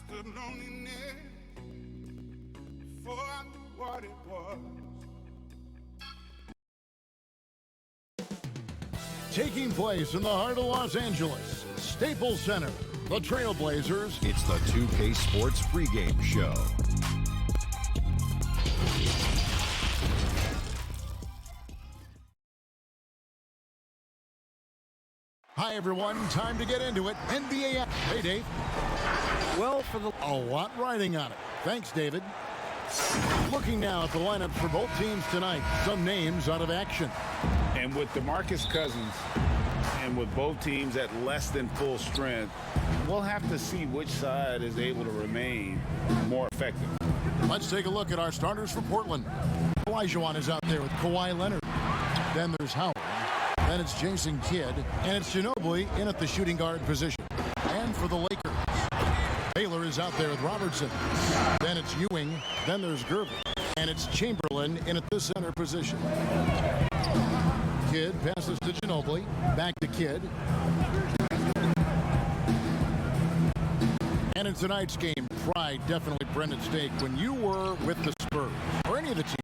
the loneliness before I knew what it was. Taking place in the heart of Los Angeles, Staples Center, the Trailblazers. It's the 2K Sports pregame show. Hi, everyone. Time to get into it. NBA. Hey, Dave. Well, for the... A lot riding on it. Thanks, David. Looking now at the lineups for both teams tonight. Some names out of action. And with DeMarcus Cousins and with both teams at less than full strength, we'll have to see which side is able to remain more effective. Let's take a look at our starters for Portland. Olajuwon is out there with Kawhi Leonard. Then there's Howard. Then it's Jason Kidd. And it's Ginobili in at the shooting guard position. And for the Lakers, Baylor is out there with Robertson. Then it's Ewing. Then there's Gervin. And it's Chamberlain in at the center position. Kidd passes to Ginobili. Back to Kidd. And in tonight's game, pride definitely bred at stake when you were with the Spurs or any of the teams.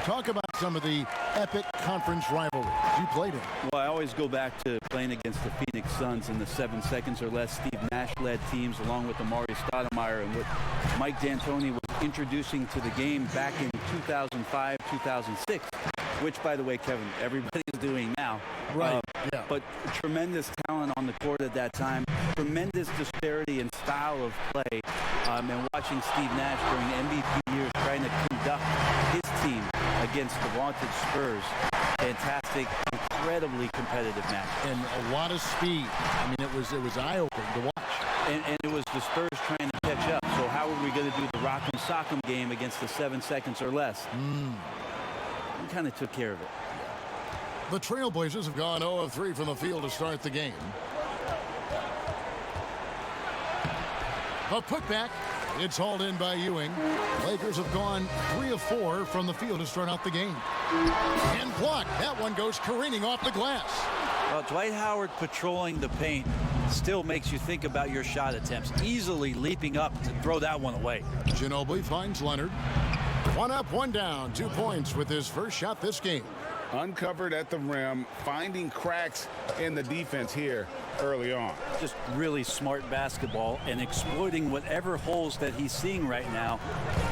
Talk about some of the epic conference rivalries you played in. Well, I always go back to playing against the Phoenix Suns in the 7 seconds or less Steve Nash-led teams, along with Amari Stoudemire, and what Mike D'Antoni was introducing to the game back in 2005, 2006, which, by the way, Kevin, everybody's doing now. Right. Yeah. But tremendous talent on the court at that time, tremendous disparity in style of play, and watching Steve Nash during the MVP years trying to conduct his team against the vaunted Spurs. Fantastic, incredibly competitive match. And a lot of speed. I mean, it was eye-opening to watch. And it was the Spurs trying to catch up. So how are we going to do the rock'em sock'em game against the 7 seconds or less? We kind of took care of it. The Trailblazers have gone 0 of 3 from the field to start the game. A putback. It's hauled in by Ewing. Lakers have gone 3 of 4 from the field to start out the game. And blocked. That one goes careening off the glass. Well, Dwight Howard patrolling the paint still makes you think about your shot attempts. Easily leaping up to throw that one away. Ginobili finds Leonard. 1 up, 1 down. 2 points with his first shot this game. Uncovered at the rim, finding cracks in the defense here early on. Just really smart basketball and exploiting whatever holes that he's seeing right now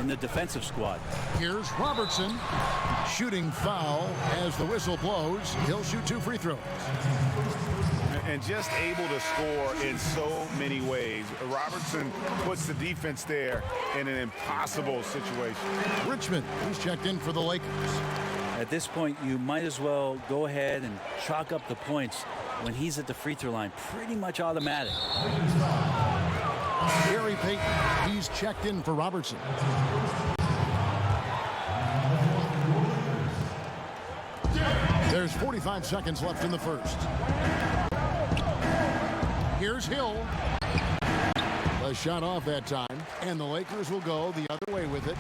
in the defensive squad. Here's Robertson. Shooting foul as the whistle blows. He'll shoot 2 free throws. And just able to score in so many ways. Robertson puts the defense there in an impossible situation. Richmond, he's checked in for the Lakers. At this point, you might as well go ahead and chalk up the points when he's at the free throw line. Pretty much automatic. Gary Payton, he's checked in for Robertson. There's 45 seconds left in the first. Here's Hill. A shot off that time, and the Lakers will go the other way with it.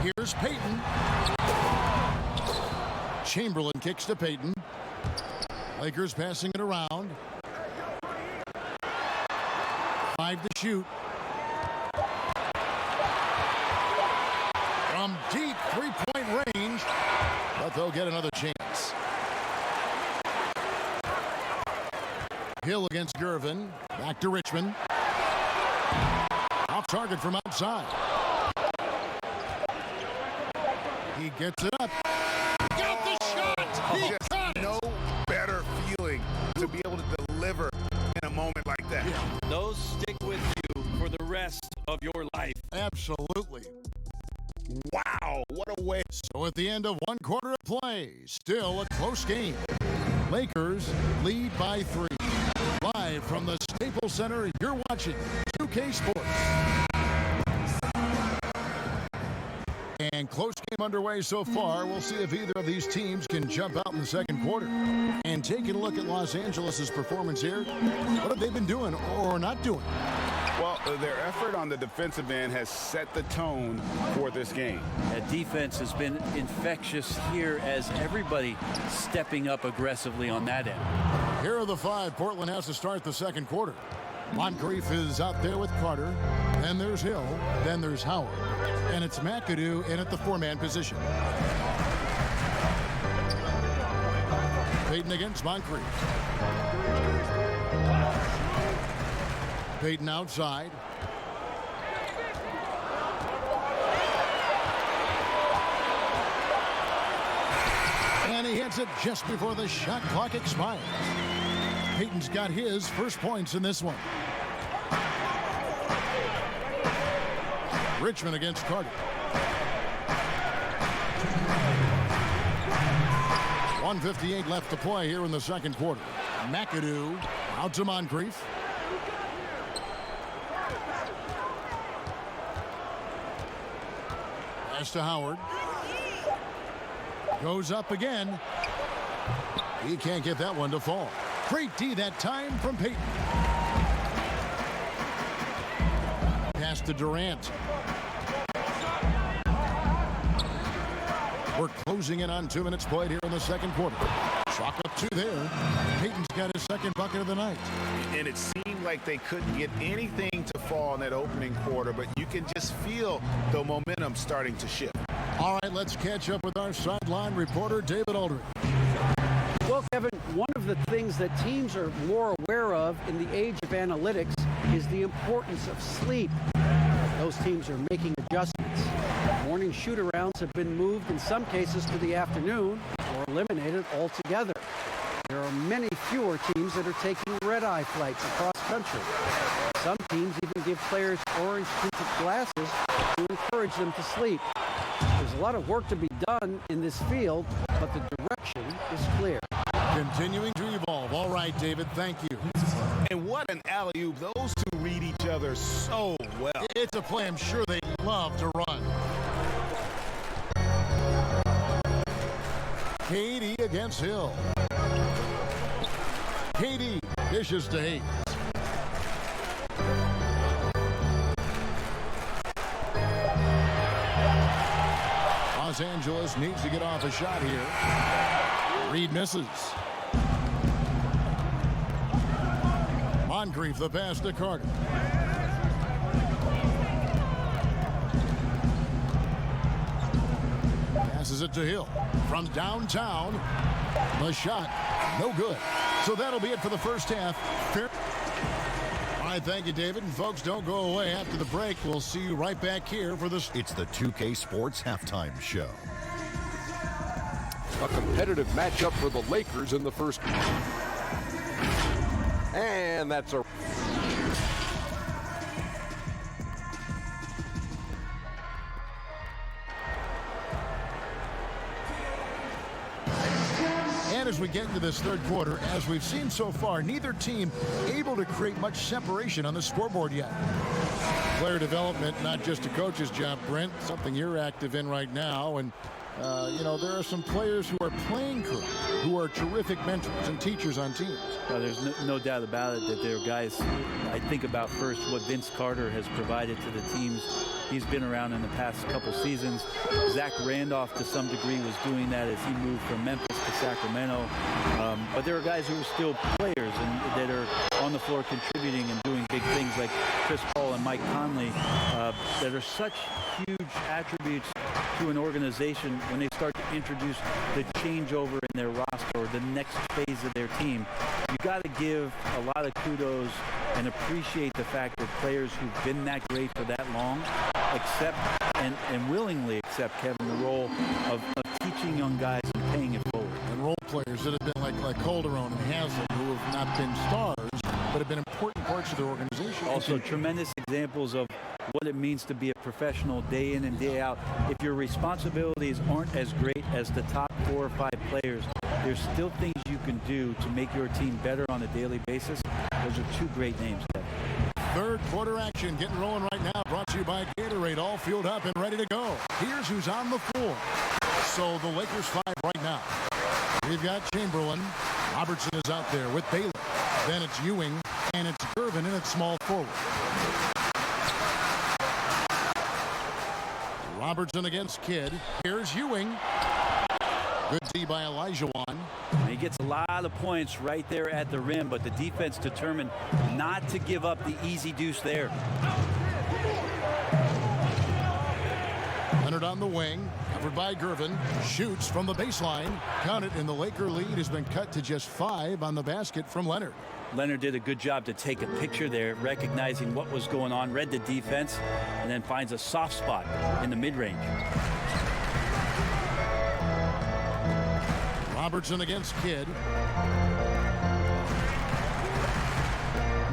Here's Payton. Chamberlain kicks to Payton. Lakers passing it around. 5 to shoot. From deep 3-point range, but they'll get another chance. Hill against Gervin. Back to Richmond. Off target from outside. He gets it up. Got the shot! He Just got it! no better feeling to be able to deliver in a moment like that. Yeah. Those stick with you for the rest of your life. Absolutely. Wow, what a way. So at the end of 1 quarter of play, still a close game. Lakers lead by 3. Live from the Staples Center, you're watching 2K Sports. And close game underway so far. We'll see if either of these teams can jump out in the second quarter. And taking a look at Los Angeles' performance here, what have they been doing or not doing? Well, their effort on the defensive end has set the tone for this game. That defense has been infectious here as everybody stepping up aggressively on that end. Here are the 5 Portland has to start the second quarter. Moncrief is out there with Carter. Then there's Hill. Then there's Howard. And it's McAdoo in at the four-man position. Payton against Moncrief. Payton outside. And he hits it just before the shot clock expires. Payton's got his first points in this one. Richmond against Carter. 1:58 left to play here in the second quarter. McAdoo out to Moncrief. Pass to Howard. Goes up again. He can't get that one to fall. Great D that time from Payton. Pass to Durant. We're closing in on 2 minutes played here in the second quarter. Chalk up 2 there. Payton's got his second bucket of the night. And it seemed like they couldn't get anything to fall in that opening quarter, but you can just feel the momentum starting to shift. All right, let's catch up with our sideline reporter, David Aldridge. Well, Kevin, one of the things that teams are more aware of in the age of analytics is the importance of sleep. Those teams are making adjustments. Morning shoot-arounds have been moved in some cases to the afternoon or eliminated altogether. There are many fewer teams that are taking red-eye flights across country. Some teams even give players orange-tinted glasses to encourage them to sleep. There's a lot of work to be done in this field, but the direction is clear. Continuing to evolve. All right, David, thank you. And what an alley-oop. Those two read each other so well. It's a play I'm sure they love to run. Katie against Hill. Katie dishes to Hayes. Los Angeles needs to get off a shot here. Reed misses. Moncrief the pass to Carter. Passes it to Hill. From downtown, the shot, no good. So that'll be it for the first half. All right, thank you, David. And folks, don't go away after the break. We'll see you right back here for this. It's the 2K Sports Halftime Show. A competitive matchup for the Lakers in the first. And that's a... And as we get into this third quarter, as we've seen so far, neither team able to create much separation on the scoreboard yet. Player development, not just a coach's job, Brent, something you're active in right now. And, you know, there are some players who are playing crew, who are terrific mentors and teachers on teams. Well, there's no doubt about it that there are guys. I think about first what Vince Carter has provided to the teams. He's been around in the past couple seasons. Zach Randolph, to some degree, was doing that as he moved from Memphis to Sacramento. But there are guys who are still players and that are on the floor contributing and doing big things, like Chris Paul and Mike Conley, that are such huge attributes to an organization when they start to introduce the changeover in their roster or the next phase of their team. You got to give a lot of kudos and appreciate the fact that players who've been that great for that long accept and willingly accept, Kevin, the role of teaching young guys and paying it forward. And role players that have been like Calderon and Haslem, who have not been stars, but have been important parts of their organization. Also, tremendous examples of what it means to be a professional day in and day out. If your responsibilities aren't as great as the top 4 or 5 players, there's still things you can do to make your team better on a daily basis. Those are 2 great names, Kevin. Third quarter action getting rolling right now, brought to you by Gatorade, all fueled up and ready to go. Here's who's on the floor. So the Lakers 5 right now. We've got Chamberlain. Robertson is out there with Baylor. Then it's Ewing, and it's Gervin in at small forward. Robertson against Kidd. Here's Ewing. Good D by Olajuwon. And he gets a lot of points right there at the rim, but the defense determined not to give up the easy deuce there. Leonard on the wing, covered by Gervin, shoots from the baseline. Count it, and the Laker lead has been cut to just 5 on the basket from Leonard. Leonard did a good job to take a picture there, recognizing what was going on, read the defense, and then finds a soft spot in the mid-range. Robertson against Kidd.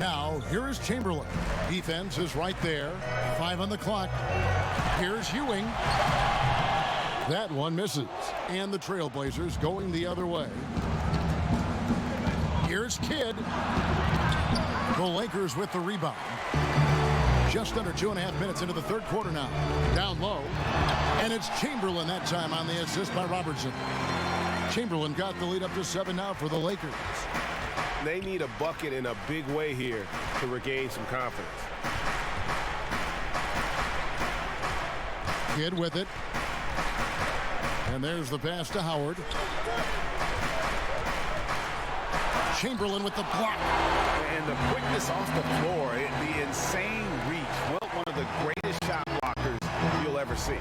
Now, here is Chamberlain. Defense is right there. 5 on the clock. Here's Ewing. That one misses. And the Trailblazers going the other way. Here's Kidd. The Lakers with the rebound. Just under 2.5 minutes into the third quarter now. Down low. And it's Chamberlain that time on the assist by Robertson. Chamberlain got the lead up to 7 now for the Lakers. They need a bucket in a big way here to regain some confidence. Kidd with it. And there's the pass to Howard. Chamberlain with the block. And the quickness off the floor, the insane reach. Well, one of the greatest shot blockers you'll ever see.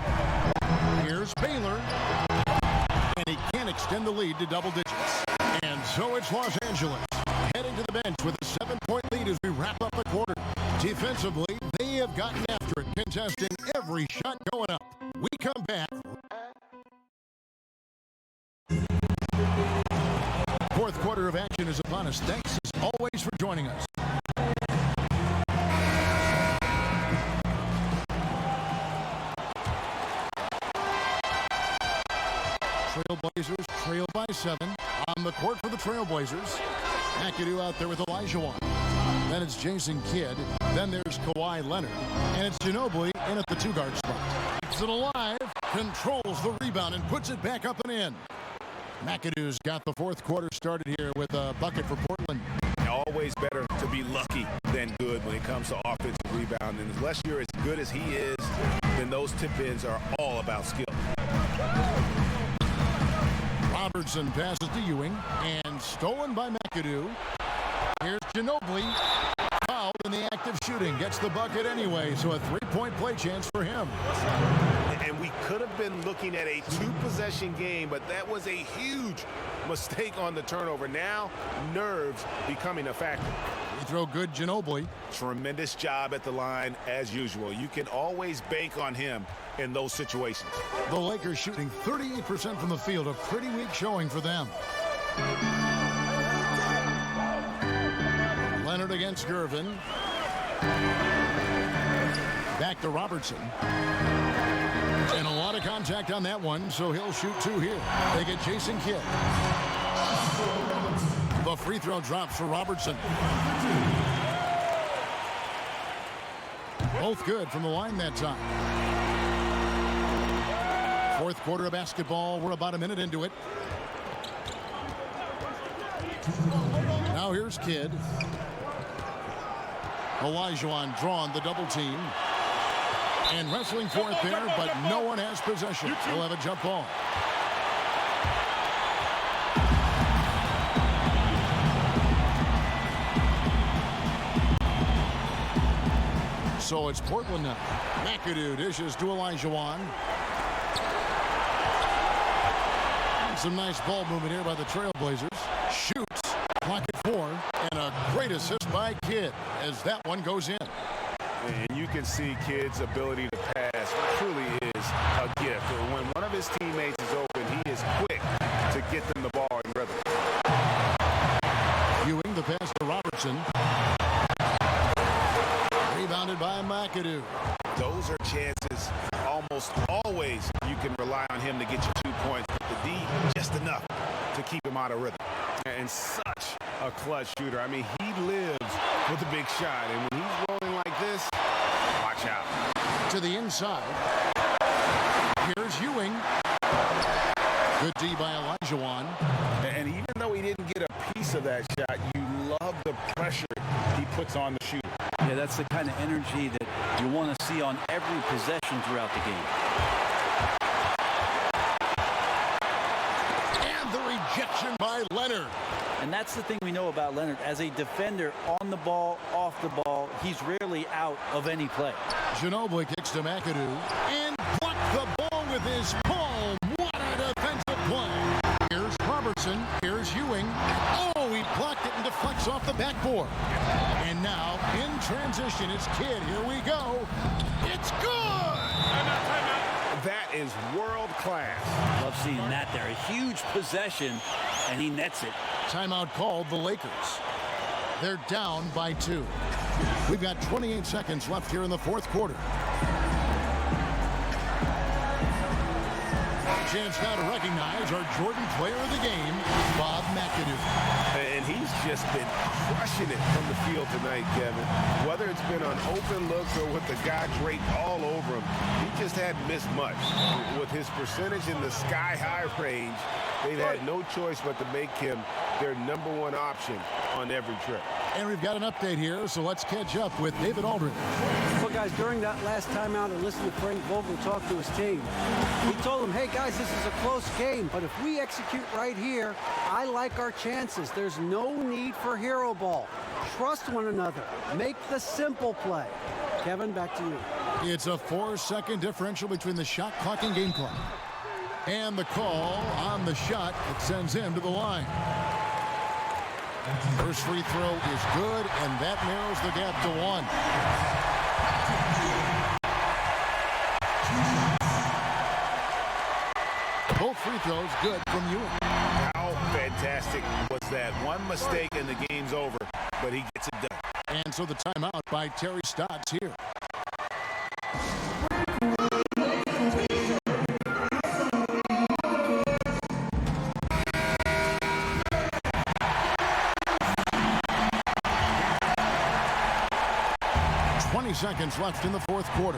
Here's Baylor. And he can't extend the lead to double digits. And so it's Los Angeles heading to the bench with a 7-point lead as we wrap up the quarter. Defensively, they have gotten after it, contesting every shot going up. We come back. Fourth quarter of action is upon us. Thanks as always for joining us. Trailblazers trail by 7. On the court for the Trailblazers. McAdoo out there with Olajuwon. Then it's Jason Kidd. Then there's Kawhi Leonard. And it's Ginobili in at the 2-guard spot. Keeps it alive. Controls the rebound and puts it back up and in. McAdoo's got the fourth quarter started here with a bucket for Portland. Always better to be lucky than good when it comes to offensive rebound. And unless you're as good as he is, then those tip-ins are all about skill. Robertson passes to Ewing and stolen by McAdoo. Here's Ginobili. Fouled in the act of shooting. Gets the bucket anyway, so a 3-point play chance for him. And we could have been looking at a 2-possession game, but that was a huge mistake on the turnover. Now, nerves becoming a factor. We throw good Ginobili. Tremendous job at the line as usual. You can always bank on him in those situations. The Lakers shooting 38% from the field, a pretty weak showing for them. Leonard against Gervin. Back to Robertson. And a lot of contact on that one, so he'll shoot 2 here. They get Jason Kidd. The free throw drops for Robertson. Both good from the line that time. Fourth quarter of basketball. We're about a minute into it. Now here's Kidd. Olajuwon drawn the double team. And wrestling for it there, but no one has possession. We'll have a jump ball. So it's Portland now. McAdoo dishes to Olajuwon. Some nice ball movement here by the Trailblazers. Shoots. Clock at 4. And a great assist by Kidd as that one goes in. And you can see Kidd's ability to pass truly is a gift. When one of his teammates is open, he is quick to get them the ball in rhythm. Ewing, the pass to Robertson. Rebounded by McAdoo. Those are chances almost always you can rely on him to get you 2 points. But the D, just enough to keep him out of rhythm. And such a clutch shooter. I mean, he lives with a big shot. And when he's rolling like this, watch out. To the inside. Here's Ewing. Good D by Olajuwon. And even though he didn't get a piece of that shot, you love the pressure he puts on the shooter. Yeah, that's the kind of energy that you want to see on every possession throughout the game. rejection by Leonard. And that's the thing we know about Leonard. As a defender, on the ball, off the ball, he's rarely out of any play. Ginobili kicks to McAdoo and blocked the ball with his palm. What a defensive play. Here's Robertson. Here's Ewing. Oh, he blocked it and deflects off the backboard. And now, in transition, it's Kidd. Here we go. It's good! That is world class. Love seeing that there. A huge possession, and he nets it. Timeout called the Lakers. They're down by 2. We've got 28 seconds left here in the fourth quarter. Chance now to recognize our Jordan player of the game, Bob McAdoo. And he's just been crushing it from the field tonight, Kevin. Whether it's been on open looks or with the guy draped all over him, he just hadn't missed much. With his percentage in the sky-high range, they've had no choice but to make him their #1 option on every trip. And we've got an update here, so let's catch up with David Aldridge. Well, guys, during that last timeout, I listened to Frank Vogel talk to his team. He told them, hey, guys, this is a close game, but if we execute right here, I like our chances. There's no need for hero ball. Trust one another. Make the simple play. Kevin, back to you. It's a 4-second differential between the shot clock and game clock. And the call on the shot that sends him to the line. First free throw is good, and that narrows the gap to 1. Both free throws good from Ewing. How fantastic was that? One mistake and the game's over, but he gets it done. And so the timeout by Terry Stotts here. Seconds left in the fourth quarter.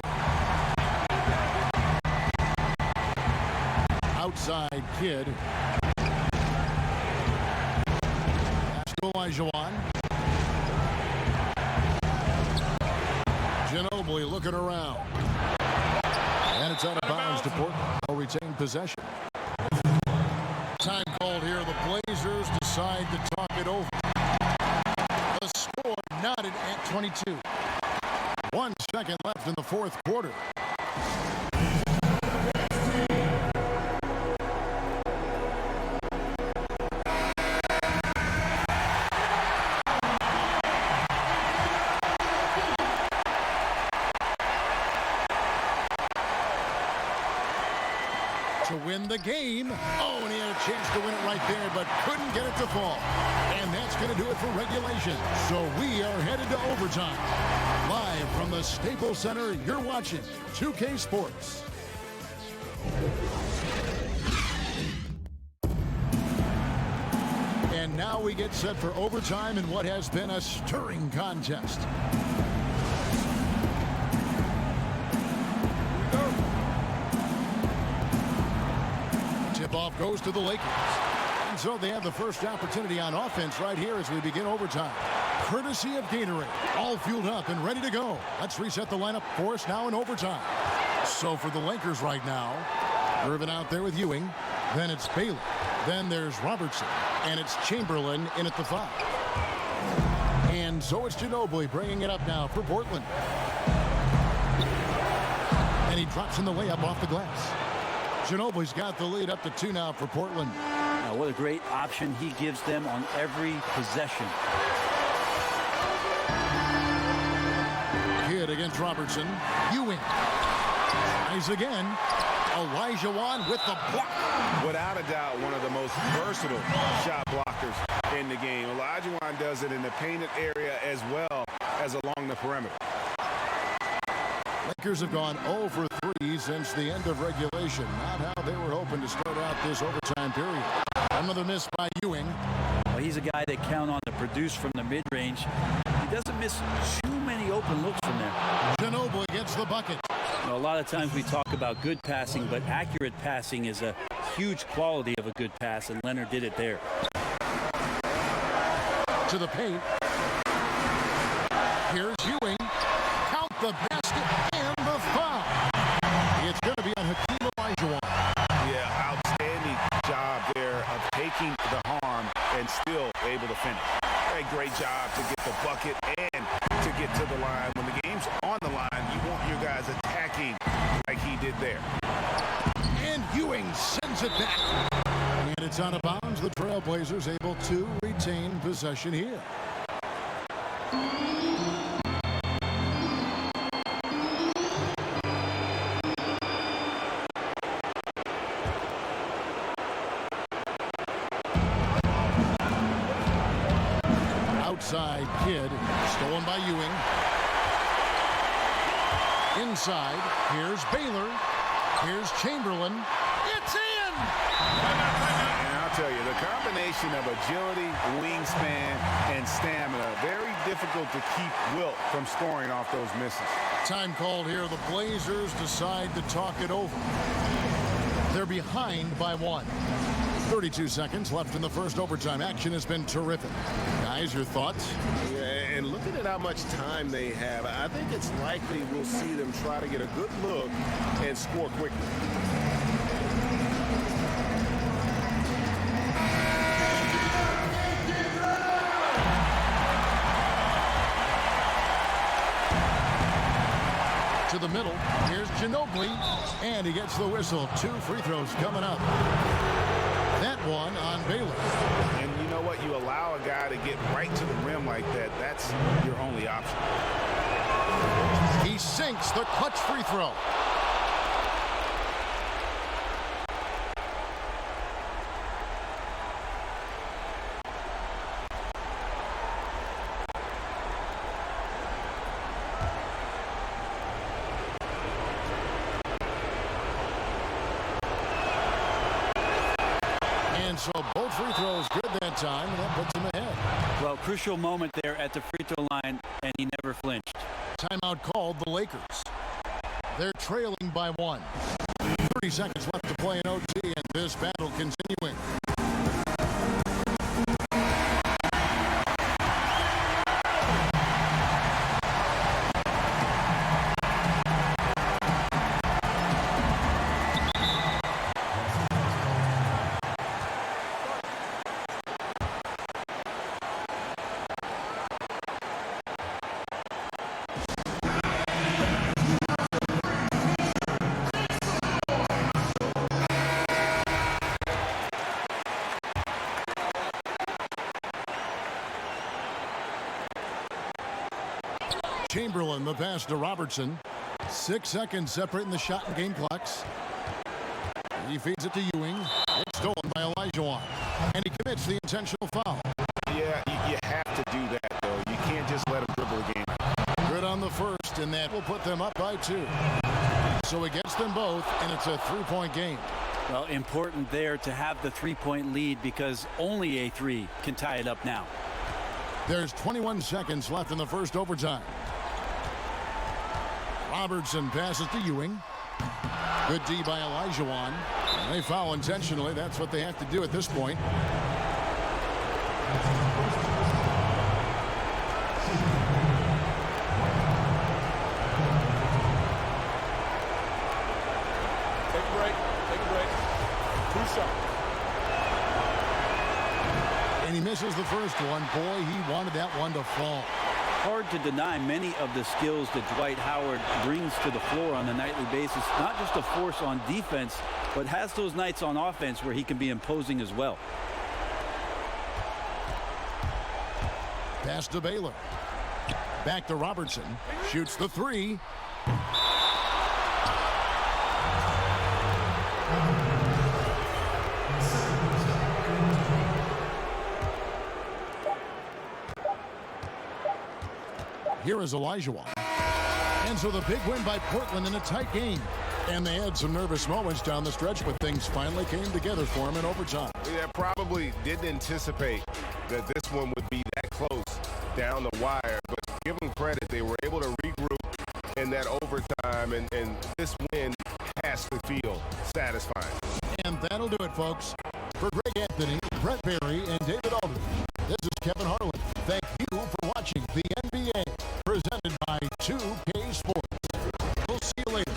Outside Kidd. Pass to Olajuwon. Ginobili looking around. And it's out of bounds to Portland. Will retain possession. Time called here. The Blazers decide to talk it over. The score knotted at 22. 1 second left in the fourth quarter. To win the game. Oh, and he had a chance to win it right there, but couldn't get it to fall. And that's going to do it for regulation. So we are headed to overtime. Live from the Staples Center, you're watching 2K Sports. And now we get set for overtime in what has been a stirring contest. Tip-off goes to the Lakers. And so they have the first opportunity on offense right here as we begin overtime. Courtesy of Gatorade, all fueled up and ready to go. Let's reset the lineup for us now in overtime. So for the Lakers right now, Irvin out there with Ewing. Then it's Bailey. Then there's Robertson. And it's Chamberlain in at the 5. And so it's Ginobili bringing it up now for Portland. And he drops in the layup off the glass. Ginobili's got the lead up to 2 now for Portland. Now, what a great option he gives them on every possession. Kidd against Robertson. Ewing. Tries again. Olajuwon with the block. Without a doubt, one of the most versatile shot blockers in the game. Olajuwon does it in the painted area as well as along the perimeter. Lakers have gone 0 for 3 since the end of regulation. Not how they were hoping to start out this overtime period. Another miss by Ewing. Well, he's a guy that count on to produce from the mid-range. He doesn't miss too many open looks from there. Ginobili gets the bucket. You know, a lot of times we talk about good passing, but accurate passing is a huge quality of a good pass, and Leonard did it there. To the paint. Here's Ewing. Count the basket and the foul. It's going to be on Hakeem Olajuwon. Yeah, outstanding job there of taking job to get the bucket and to get to the line. When the game's on the line, you want your guys attacking like he did there. And Ewing sends it back. And it's out of bounds. The Trailblazers able to retain possession here. Outside Kidd, stolen by Ewing. Inside, here's Baylor. Here's Chamberlain. It's in! And I'll tell you, the combination of agility, wingspan, and stamina, very difficult to keep Wilt from scoring off those misses. Time called here. The Blazers decide to talk it over. They're behind by 1. 32 seconds left in the first overtime. Action has been terrific. Guys, your thoughts? Yeah, and looking at how much time they have, I think it's likely we'll see them try to get a good look and score quickly. To the middle. Here's Ginobili. And he gets the whistle. 2 free throws coming up. That one on Baylor. And you know what? You allow a guy to get right to the rim like that. That's your only option. He sinks the clutch free throw. So both free throws good that time, and that puts him ahead. Well, crucial moment there at the free throw line, and he never flinched. Timeout called the Lakers. They're trailing by 1. 30 seconds left to play in OT, and this battle continuing. Chamberlain, the pass to Robertson. 6 seconds separating the shot and game clocks. He feeds it to Ewing. It's stolen by Olajuwon. And he commits the intentional foul. Yeah, you have to do that, though. You can't just let him dribble the game out. Good on the first, and that will put them up by 2. So he gets them both, and it's a 3-point game. Well, important there to have the 3-point lead because only a 3 can tie it up now. There's 21 seconds left in the first overtime. Robertson passes to Ewing. Good D by Olajuwon. They foul intentionally. That's what they have to do at this point. Take a break. Take a break. 2 shots. And he misses the first one. Boy, he wanted that one to fall. Hard to deny many of the skills that Dwight Howard brings to the floor on a nightly basis. Not just a force on defense, but has those nights on offense where he can be imposing as well. Pass to Baylor. Back to Robertson. Shoots the 3. Here is Olajuwon. And so the big win by Portland in a tight game. And they had some nervous moments down the stretch, but things finally came together for them in overtime. Yeah, probably didn't anticipate that this one would be that close down the wire. But give them credit, they were able to regroup in that overtime, and this win has to feel satisfying. And that'll do it, folks. For Greg Anthony, Brett Berry, and David Aldridge, this is Kevin Harlan. Thank you for watching the NBA, presented by 2K Sports. We'll see you later.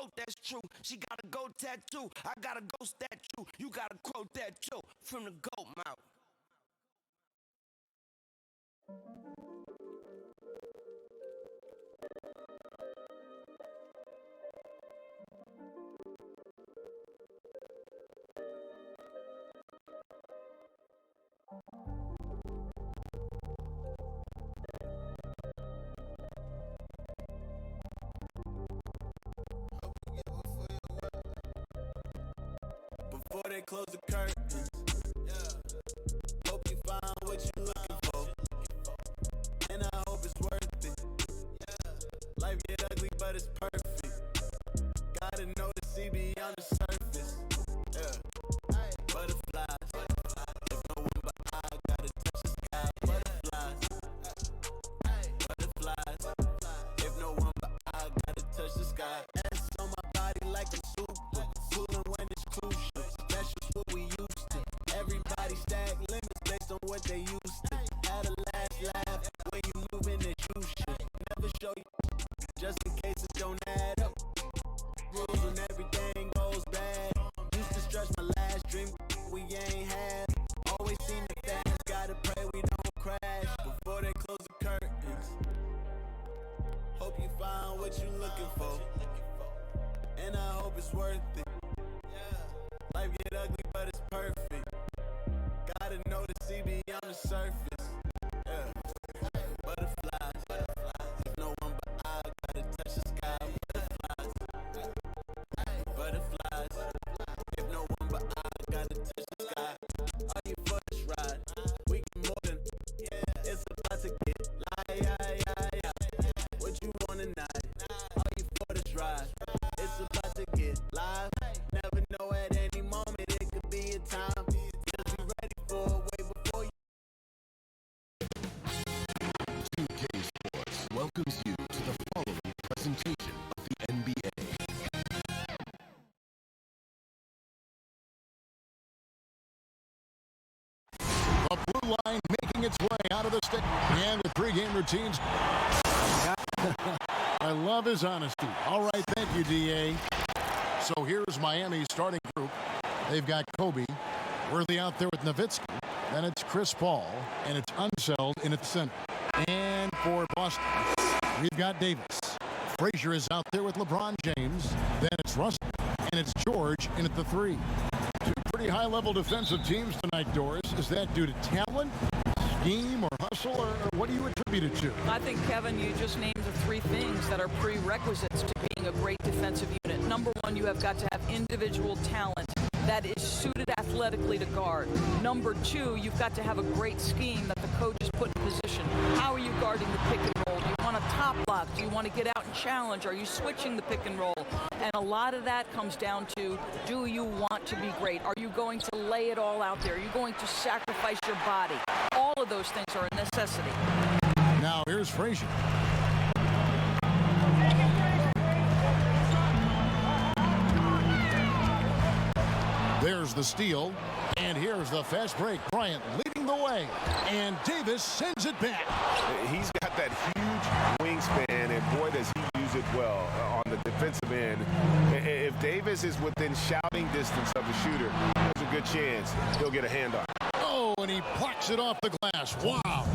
quote, that's true. She got a goat tattoo. I got a ghost statue. You got a quote that too from the goat mouth. Before they close the curtains, yeah. Hope you find what you're looking for, and I hope it's worth it. Yeah. Life get ugly, but it's perfect. Gotta know to see beyond the surface. Yeah. Butterflies, if no one but I gotta touch the sky. Butterflies, butterflies, if no one but I gotta touch the sky. S on my body like a super, cooling when it's crucial. That's just what we used to. Everybody stack limits based on what they used to. Had a last laugh when you moving as you should. Never show you, just in case it don't add up. Rules when everything goes bad. Used to stretch my last dream we ain't had. Always seen the fans, gotta pray we don't crash before they close the curtains. Hope you find what you looking for, and I hope it's worth it. Life get ugly, but it's perfect. Gotta know to see beyond the surface. Yeah. Butterflies, if no one but I gotta touch the sky. Butterflies, butterflies, if no one but I gotta touch the sky. Are you for this ride? We can more than, it's about to get live. What you want tonight? Are you for this ride? It's about to get live. Never know at any moment it could be a time. Just be ready for a way before you. 2K Sports welcomes you to the following presentation of the NBA. The blue line making its way out of the stick. And the pregame routines. I love his honesty. All right, thank you, D.A. So here's Miami's starting group. They've got Kobe, Worthy out there with Nowitzki. Then it's Chris Paul, and it's Unseld in its center. And for Boston, we've got Davis. Frazier is out there with LeBron James. Then it's Russell, and it's George in at the 3. Two pretty high-level defensive teams tonight, Doris. Is that due to talent, scheme, or hustle, or what do you attribute it to? I think, Kevin, you just named the 3 things that are prerequisites to being a great defensive unit. Number 1, you have got to have individual talent that is suited athletically to guard. Number 2, you've got to have a great scheme that the coach has put in position. How are you guarding the pick and roll? Do you want to top block? Do you want to get out and challenge? Are you switching the pick and roll? And a lot of that comes down to, do you want to be great? Are you going to lay it all out there? Are you going to sacrifice your body? All of those things are a necessity. Now here's Frazier. There's the steal, and here's the fast break. Bryant leading the way, and Davis sends it back. He's got that huge wingspan, and boy, does he use it well on the defensive end. If Davis is within shouting distance of the shooter, there's a good chance he'll get a hand on it. Oh, and he plucks it off the glass. Wow.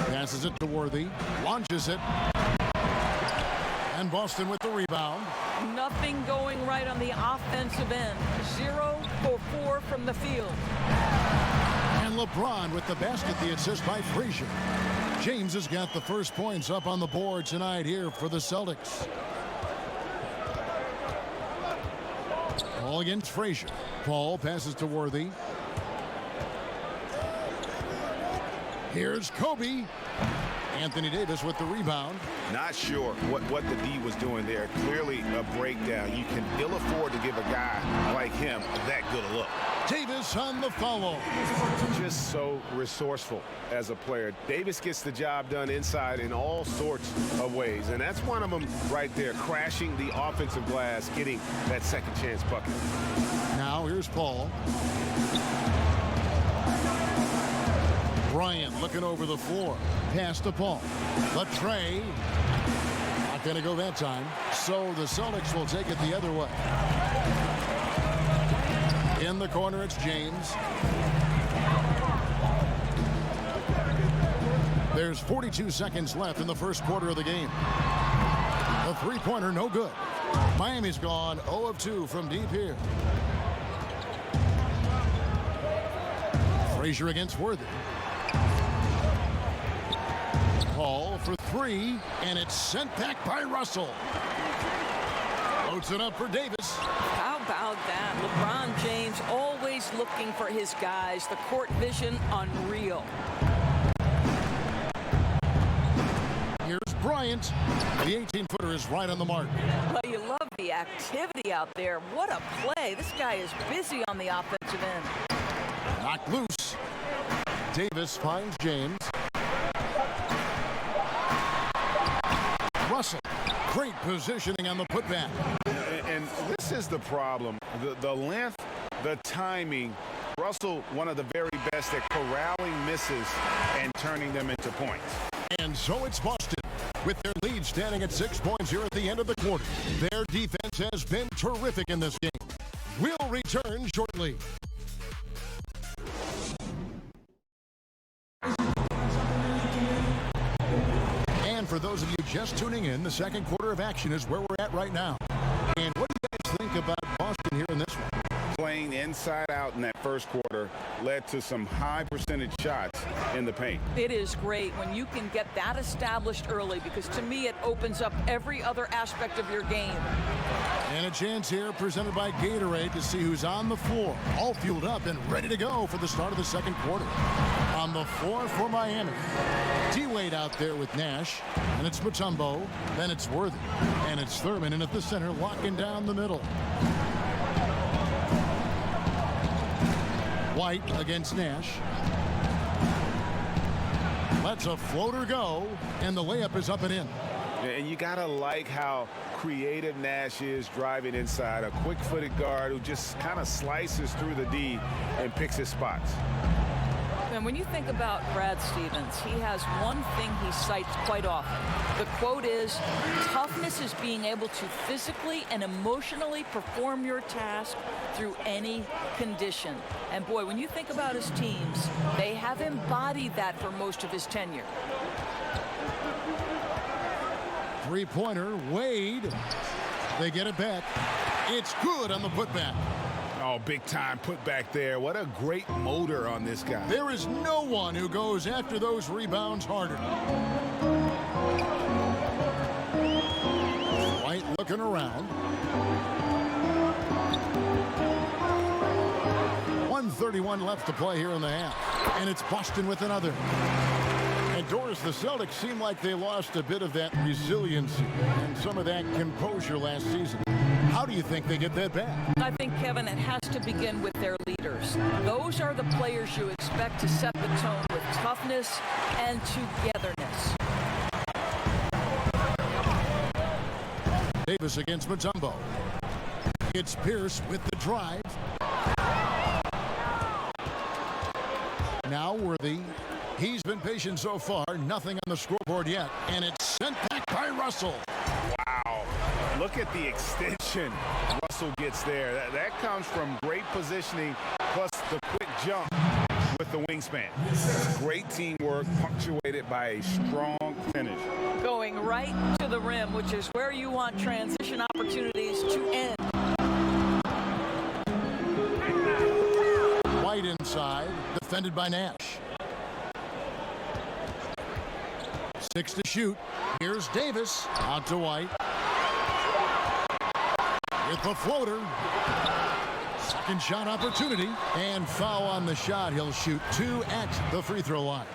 Passes it to Worthy, launches it, and Boston with the rebound. Nothing going right on the offensive end. 0 for 4 from the field. And LeBron with the basket, the assist by Frazier. James has got the first points up on the board tonight here for the Celtics. Paul against Frazier. Paul passes to Worthy. Here's Kobe. Anthony Davis with the rebound. Not sure what the D was doing there. Clearly a breakdown. You can ill afford to give a guy like him that good a look. Davis on the follow. Just so resourceful as a player. Davis gets the job done inside in all sorts of ways, and that's one of them right there, crashing the offensive glass, getting that second chance bucket. Now here's Paul. Bryant looking over the floor. Pass to Paul. The tray. A Not going to go that time. So the Celtics will take it the other way. In the corner, it's James. There's 42 seconds left in the first quarter of the game. The three-pointer, no good. Miami's gone 0 of 2 from deep here. Frazier against Worthy. Paul for three, and it's sent back by Russell. Floats it up for Davis. How about that? LeBron James always looking for his guys. The court vision, unreal. Here's Bryant. The 18-footer is right on the mark. Well, you love the activity out there. What a play. This guy is busy on the offensive end. Knocked loose. Davis finds James. Russell. Great positioning on the putback. And this is the problem. The length, the timing. Russell, one of the very best at corralling misses and turning them into points. And so it's Boston, with their lead standing at 6 points here at the end of the quarter. Their defense has been terrific in this game. We'll return shortly. And for those of you just tuning in, the second quarter of action is where we're at right now. And what do you guys think about Boston here in this one? Playing inside out in that first quarter led to some high percentage shots in the paint. It is great when you can get that established early, because to me it opens up every other aspect of your game. And a chance here presented by Gatorade to see who's on the floor, all fueled up and ready to go for the start of the second quarter. On the floor for Miami, D-Wade out there with Nash, and it's Mutombo, then it's Worthy, and it's Thurman in at the center, locking down the middle. White against Nash. Lets a floater go, and the layup is up and in. And you gotta like how creative Nash is driving inside. A quick-footed guard who just kind of slices through the D and picks his spots. And when you think about Brad Stevens, he has one thing he cites quite often. The quote is, toughness is being able to physically and emotionally perform your task through any condition. And boy, when you think about his teams, they have embodied that for most of his tenure. Three-pointer, Wade. They get it back. It's good on the putback. Oh, big time put back there. What a great motor on this guy. There is no one who goes after those rebounds harder. White looking around. 1:31 left to play here in the half. And it's Boston with another. And Doris, the Celtics seem like they lost a bit of that resiliency and some of that composure last season. How do you think they get that back? I think, Kevin, it has to begin with their leaders. Those are the players you expect to set the tone with toughness and togetherness. Davis against Mutombo. It's Pierce with the drive. Now Worthy. He's been patient so far. Nothing on the scoreboard yet. And it's sent back by Russell. Wow. Look at the extension Russell gets there. That comes from great positioning plus the quick jump with the wingspan. Great teamwork punctuated by a strong finish. Going right to the rim, which is where you want transition opportunities to end. White inside, defended by Nash. 6 to shoot. Here's Davis. Out to White. With the floater. Second shot opportunity. And foul on the shot. He'll shoot 2 at the free throw line.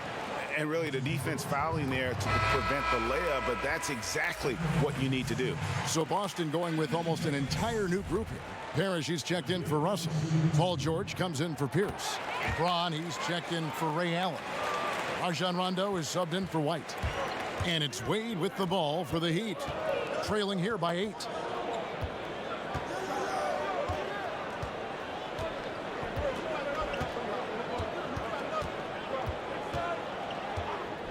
And really the defense fouling there to prevent the layup, but that's exactly what you need to do. So Boston going with almost an entire new group here. Parrish, he's checked in for Russell. Paul George comes in for Pierce. Braun, he's checked in for Ray Allen. Rajon Rondo is subbed in for White. And it's Wade with the ball for the Heat. Trailing here by 8.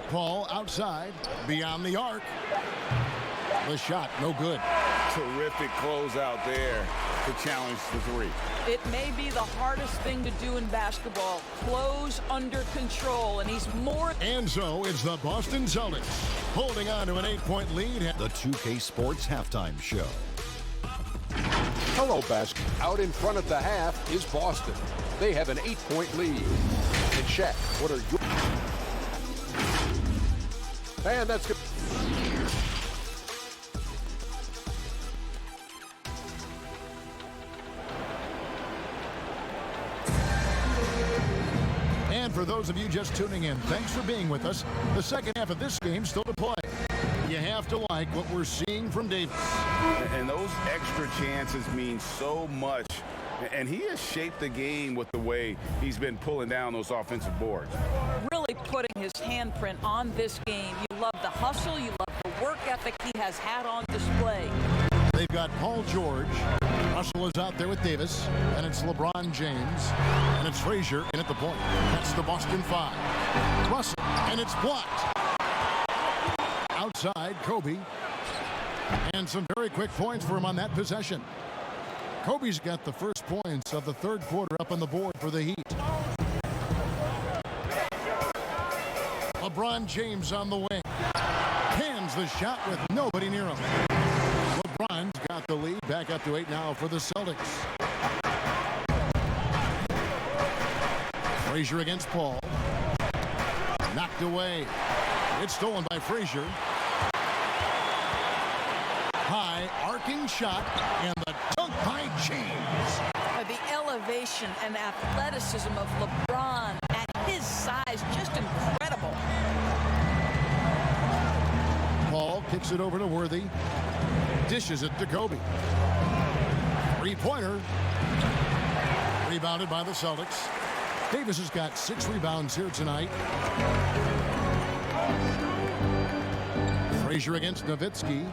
Paul outside, beyond the arc. The shot, no good. Terrific closeout there to challenge the three. It may be the hardest thing to do in basketball. Close under control, and he's more. And so it's the Boston Celtics holding on to an 8-point lead. The 2K Sports Halftime Show. Hello, Basket. Out in front at the half is Boston. They have an 8-point lead. And Shaq, what are you? And that's good. And for those of you just tuning in, thanks for being with us. The second half of this game still to play. You have to like what we're seeing from Davis. And those extra chances mean so much. And he has shaped the game with the way he's been pulling down those offensive boards. Really putting his handprint on this game. You love the hustle, you love the work ethic he has had on display. They've got Paul George. Russell is out there with Davis. And it's LeBron James. And it's Frazier in at the point. That's the Boston 5. Russell, and it's blocked. Outside, Kobe. And some very quick points for him on that possession. Kobe's got the first points of the third quarter up on the board for the Heat. LeBron James on the wing. Hands the shot with nobody near him. LeBron's got the lead. Back up to 8 now for the Celtics. Frazier against Paul. Knocked away. It's stolen by Frazier. High arcing shot and the dunk by James. The elevation and athleticism of LeBron at his size, just incredible. Paul kicks it over to Worthy. Dishes it to Kobe. Three-pointer. Rebounded by the Celtics. Davis has got 6 rebounds here tonight. Frazier against Nowitzki.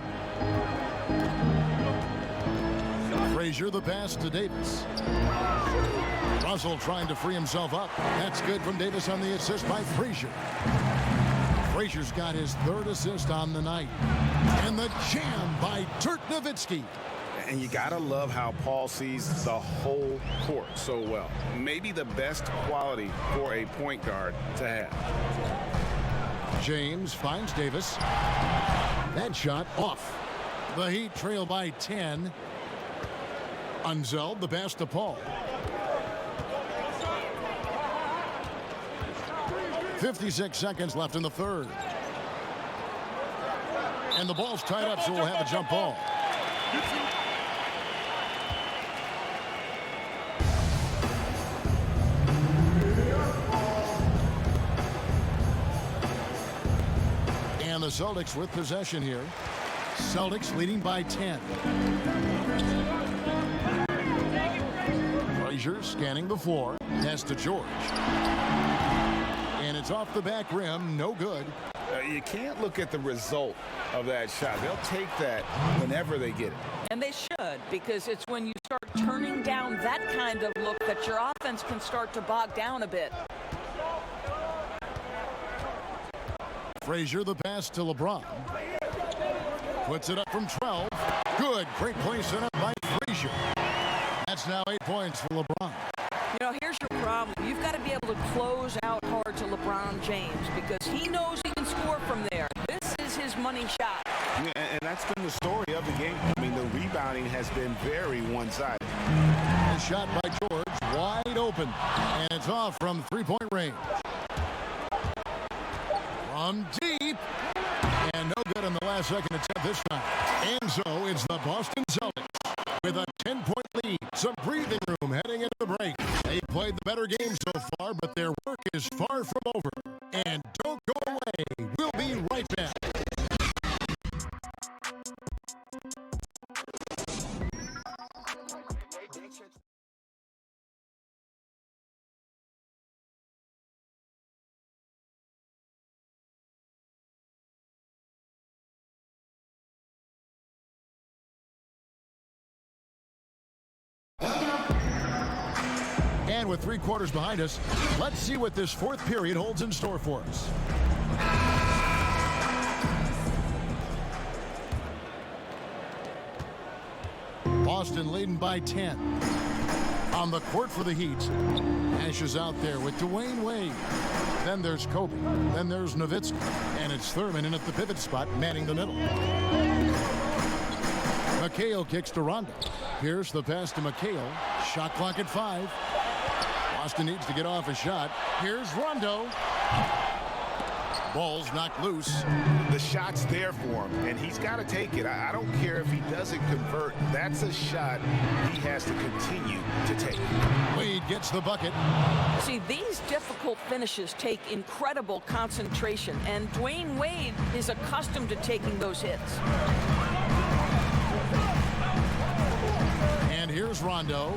Frazier the pass to Davis. Russell trying to free himself up. That's good from Davis on the assist by Frazier. Frazier's got his 3rd assist on the night. And the jam by Dirk Nowitzki. And you gotta love how Paul sees the whole court so well. Maybe the best quality for a point guard to have. James finds Davis. That shot off. The Heat trail by 10. Unzeld the pass to Paul. 56 seconds left in the third. And the ball's tied up, so we'll have a jump ball. And the Celtics with possession here. Celtics leading by 10. Frazier scanning the floor. Pass to George. And it's off the back rim. No good. You can't look at the result of that shot. They'll take that whenever they get it. And they should, because it's when you start turning down that kind of look that your offense can start to bog down a bit. Frazier the pass to LeBron. Puts it up from 12. Good. Great play set up by Frazier. That's now 8 points for LeBron. You know, here's your problem. You've got to be able to close out hard to LeBron James because he knows he can score from there. This is his money shot. Yeah, and that's been the story of the game. I mean, the rebounding has been very one-sided. The shot by George wide open. And it's off from three-point range. From deep. And no good in the last second attempt this time. And so it's the Boston Celtics with a 10-point lead. Some breathing room heading into the break. They played the better game so far, but their work is far from over. And don't go away. We'll be right back. And with 3 quarters behind us, let's see what this fourth period holds in store for us. Boston leading by 10. On the court for the Heat, Nash is out there with Dwayne Wade. Then there's Kobe. Then there's Nowitzki. And it's Thurman in at the pivot spot, manning the middle. McHale kicks to Rondo. Here's the pass to McHale. Shot clock at 5. Boston needs to get off a shot. Here's Rondo. Ball's knocked loose. The shot's there for him, and he's got to take it. I don't care if he doesn't convert. That's a shot he has to continue to take. Wade gets the bucket. See, these difficult finishes take incredible concentration, and Dwayne Wade is accustomed to taking those hits. And here's Rondo.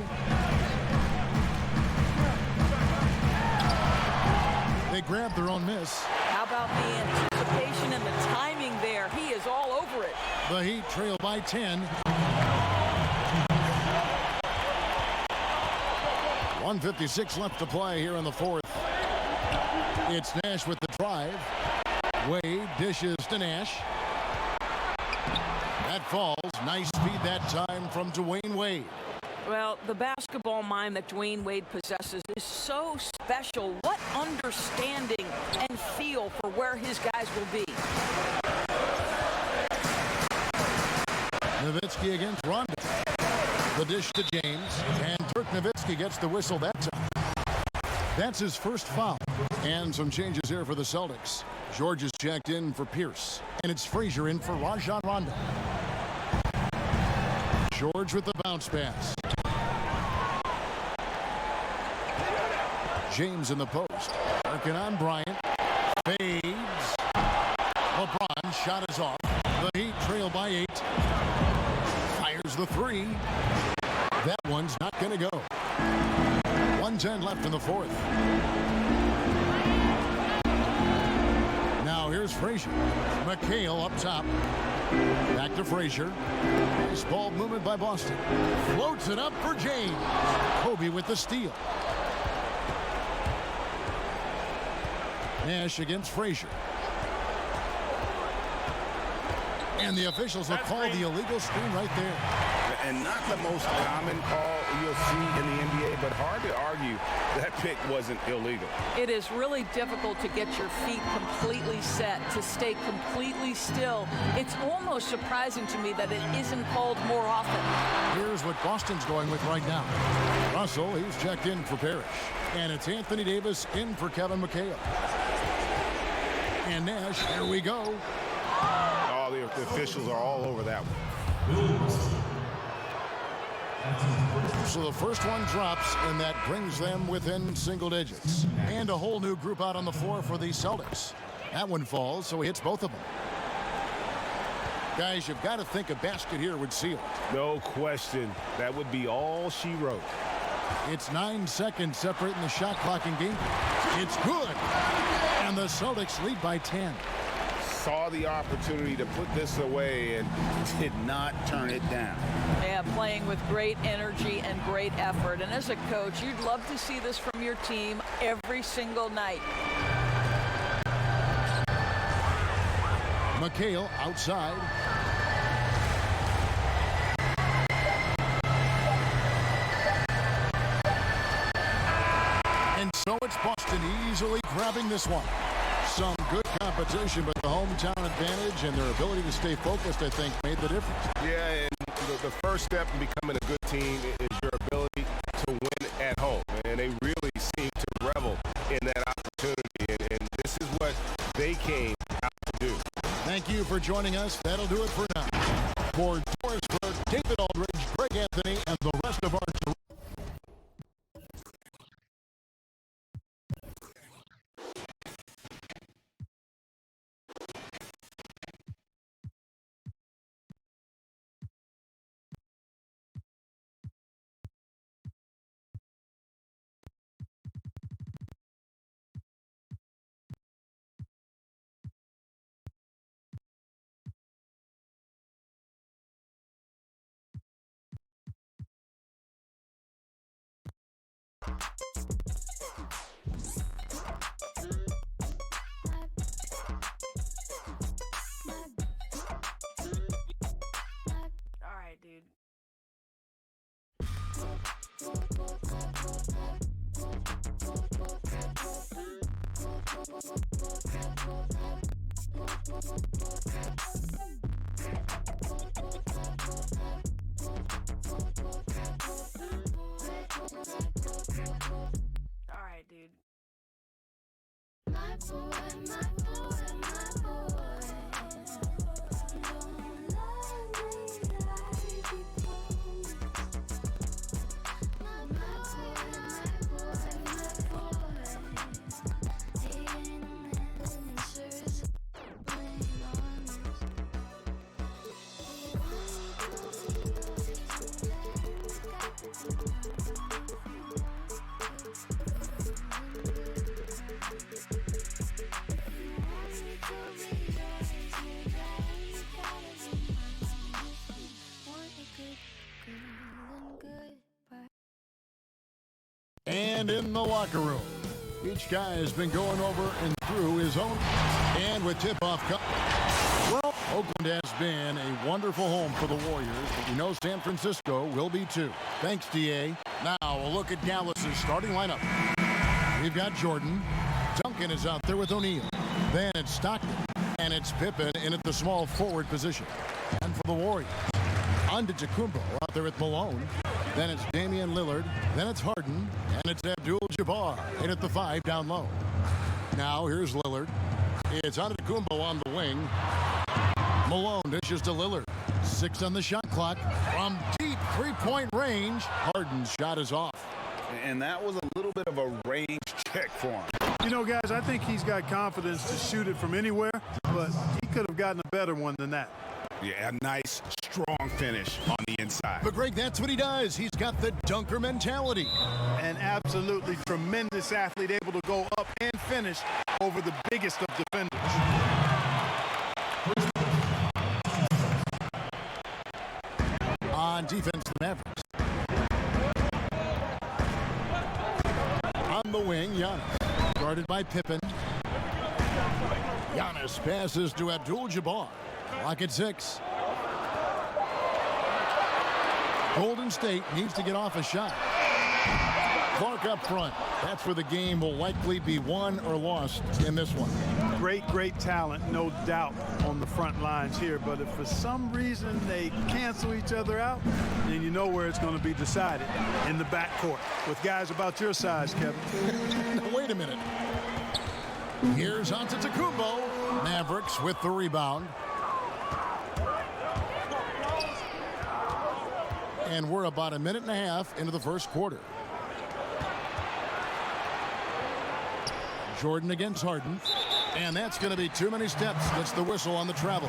They grab their own miss. How about the anticipation and the timing there? He is all over it. The Heat trail by 10. 1:56 left to play here in the fourth. It's Nash with the drive. Wade dishes to Nash. That falls. Nice speed that time from Dwayne Wade. Well, the basketball mind that Dwayne Wade possesses is so special. What understanding and feel for where his guys will be. Nowitzki against Rondo. The dish to James. And Dirk Nowitzki gets the whistle that time. That's his first foul. And some changes here for the Celtics. George is checked in for Pierce. And it's Frazier in for Rajon Rondo. George with the bounce pass. James in the post. Working on Bryant. Fades. LeBron shot is off. The Heat trail by 8. Fires the 3. That one's not going to go. 1:10 left in the fourth. Now here's Frazier. McHale up top. Back to Frazier. Nice ball movement by Boston. Floats it up for James. Kobe with the steal. Nash against Frazier. And the officials will call the illegal screen right there. And not the most common call you'll see in the NBA, but hard to argue that pick wasn't illegal. It is really difficult to get your feet completely set, to stay completely still. It's almost surprising to me that it isn't called more often. Here's what Boston's going with right now. Russell, he's checked in for Parrish. And it's Anthony Davis in for Kevin McHale. And Nash, here we go. Oh, the officials are all over that one. So the first one drops, and that brings them within single digits. And a whole new group out on the floor for the Celtics. That one falls, so he hits both of them. Guys, you've got to think a basket here would seal it. No question. That would be all she wrote. It's 9 seconds separating the shot clock and game. It's good. And the Celtics lead by 10. Saw the opportunity to put this away and did not turn it down. Yeah, playing with great energy and great effort. And as a coach, you'd love to see this from your team every single night. McHale outside. And so it's Boston easily grabbing this one. Some good competition, but the hometown advantage and their ability to stay focused, I think, made the difference. Yeah, and the first step in becoming a good team is your ability to win at home. And they really seem to revel in that opportunity. And this is what they came out to do. Thank you for joining us. That'll do it for now. For Doris Burke, David Aldridge, Greg Anthony, and the rest of our All right, dude. My boy, my boy, my boy. Don't love me like before. My boy, my boy, my boy. He ain't a man and he sure is playing honest. And in the locker room, each guy has been going over and through his own. And with tip-off, well, Oakland has been a wonderful home for the Warriors, but we know San Francisco will be too. Thanks, DA. Now a look at Dallas's starting lineup. We've got Jordan. Duncan is out there with O'Neal. Then it's Stockton. And it's Pippen in at the small forward position. And for the Warriors, Antetokounmpo out there with Malone. Then it's Damian Lillard. Then it's Harden. And it's Abdul-Jabbar in at the 5 down low. Now here's Lillard. It's Antetokounmpo on the wing. Malone dishes to Lillard. 6 on the shot clock. From deep three-point range, Harden's shot is off. And that was a little bit of a range check for him. You know, guys, I think he's got confidence to shoot it from anywhere, but he could have gotten a better one than that. Yeah, a nice, strong finish on the inside. But, Greg, that's what he does. He's got the dunker mentality. An absolutely tremendous athlete, able to go up and finish over the biggest of defenders. On defense, the Mavericks. On the wing, Giannis. Guarded by Pippen. Giannis passes to Abdul-Jabbar. Clock at 6. Golden State needs to get off a shot. Clark up front. That's where the game will likely be won or lost in this one. Great talent, no doubt, on the front lines here. But if for some reason they cancel each other out, then you know where it's going to be decided, in the backcourt, with guys about your size, Kevin. Wait a minute. Here's Antetokounmpo. Mavericks with the rebound. And we're about a minute and a half into the first quarter. Jordan against Harden. And that's going to be too many steps. That's the whistle on the travel.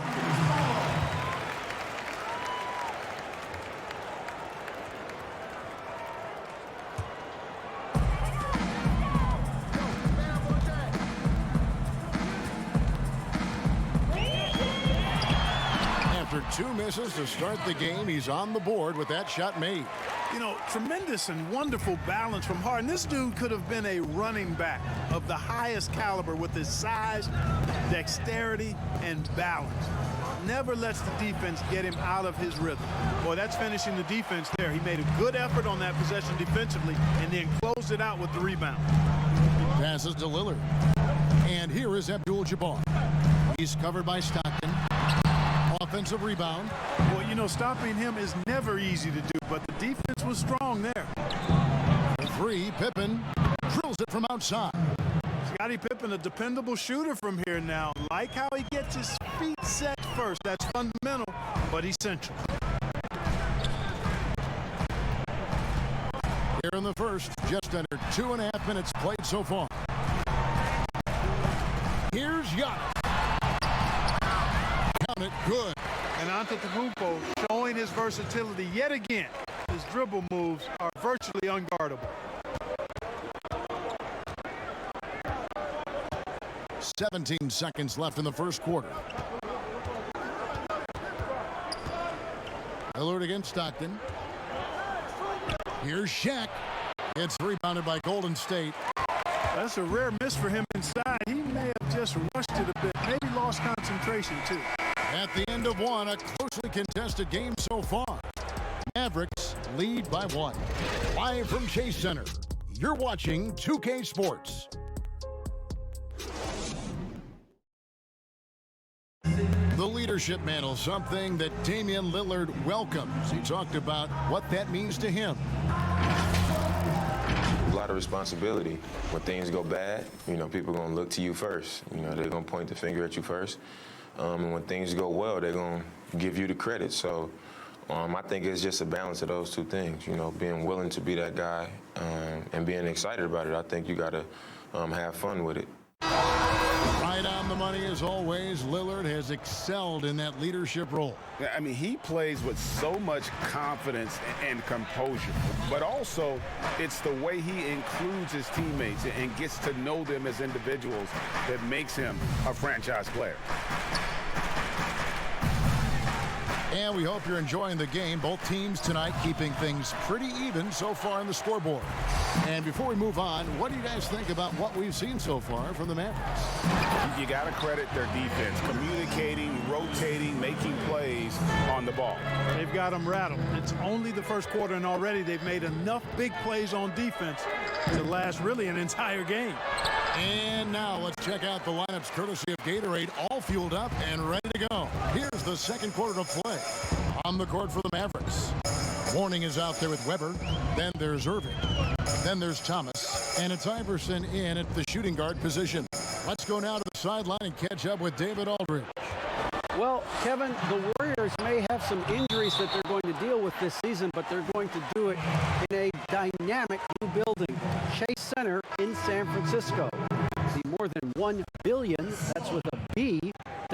After 2 misses to start the game, he's on the board with that shot made. You know, tremendous and wonderful balance from Harden. This dude could have been a running back of the highest caliber with his size, dexterity, and balance. Never lets the defense get him out of his rhythm. Boy, that's finishing the defense there. He made a good effort on that possession defensively and then closed it out with the rebound. Passes to Lillard. And here is Abdul-Jabbar. He's covered by Stockton. Offensive rebound. Well, you know, stopping him is never easy to do, but the defense was strong there. The 3, Pippen drills it from outside. Scottie Pippen, a dependable shooter from here now. Like how he gets his feet set first. That's fundamental, but essential. Here in the first, just under 2.5 minutes played so far. Here's Giannis. Count it good. And Antetokounmpo showing his versatility yet again. His dribble moves are virtually unguardable. 17 seconds left in the first quarter. Lillard against Stockton. Here's Shaq. It's rebounded by Golden State. That's a rare miss for him inside. He may have just rushed it a bit, maybe lost concentration too. At the end of one, a closely contested game so far. Mavericks lead by 1. Live from Chase Center, you're watching 2K Sports. leadership mantle, something that Damian Lillard welcomes. He talked about what that means to him. A lot of responsibility. When things go bad, people are going to look to you first. They're going to point the finger at you first. And when things go well, they're going to give you the credit. So I think it's just a balance of those two things, being willing to be that guy and being excited about it. I think you got to have fun with it. Right on the money as always. Lillard has excelled in that leadership role. I mean, he plays with so much confidence and composure, but also it's the way he includes his teammates and gets to know them as individuals that makes him a franchise player. And we hope you're enjoying the game. Both teams tonight keeping things pretty even so far on the scoreboard. And before we move on, what do you guys think about what we've seen so far from the Mavericks? You got to credit their defense, communicating, rotating, making plays on the ball. They've got them rattled. It's only the first quarter, and already they've made enough big plays on defense to last really an entire game. And now let's check out the lineups courtesy of Gatorade, all fueled up and ready to go. Here's the second quarter of play on the court for the Mavericks. Warning is out there with Weber. Then there's Irving. Then there's Thomas. And it's Iverson in at the shooting guard position. Let's go now to the sideline and catch up with David Aldridge. Well, Kevin, the Warriors may have some injuries that they're going to deal with this season, but they're going to do it in a dynamic new building, Chase Center in San Francisco. The more than $1 billion, that's with a B,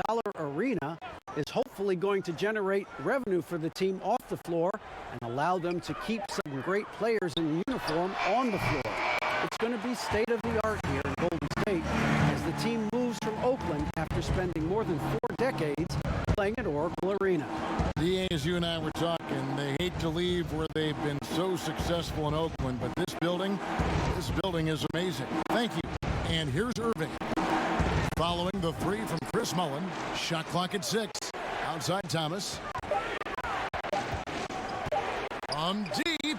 dollar arena is hopefully going to generate revenue for the team off the floor and allow them to keep some great players in uniform on the floor. It's going to be state-of-the-art here in Golden State as the team moves from Oakland after spending more than 4 decades playing at Oracle Arena. DA, as you and I were talking, they hate to leave where they've been so successful in Oakland, but this building is amazing. Thank you. And here's Irving. Following the three from Chris Mullin. Shot clock at 6. Outside Thomas. From deep.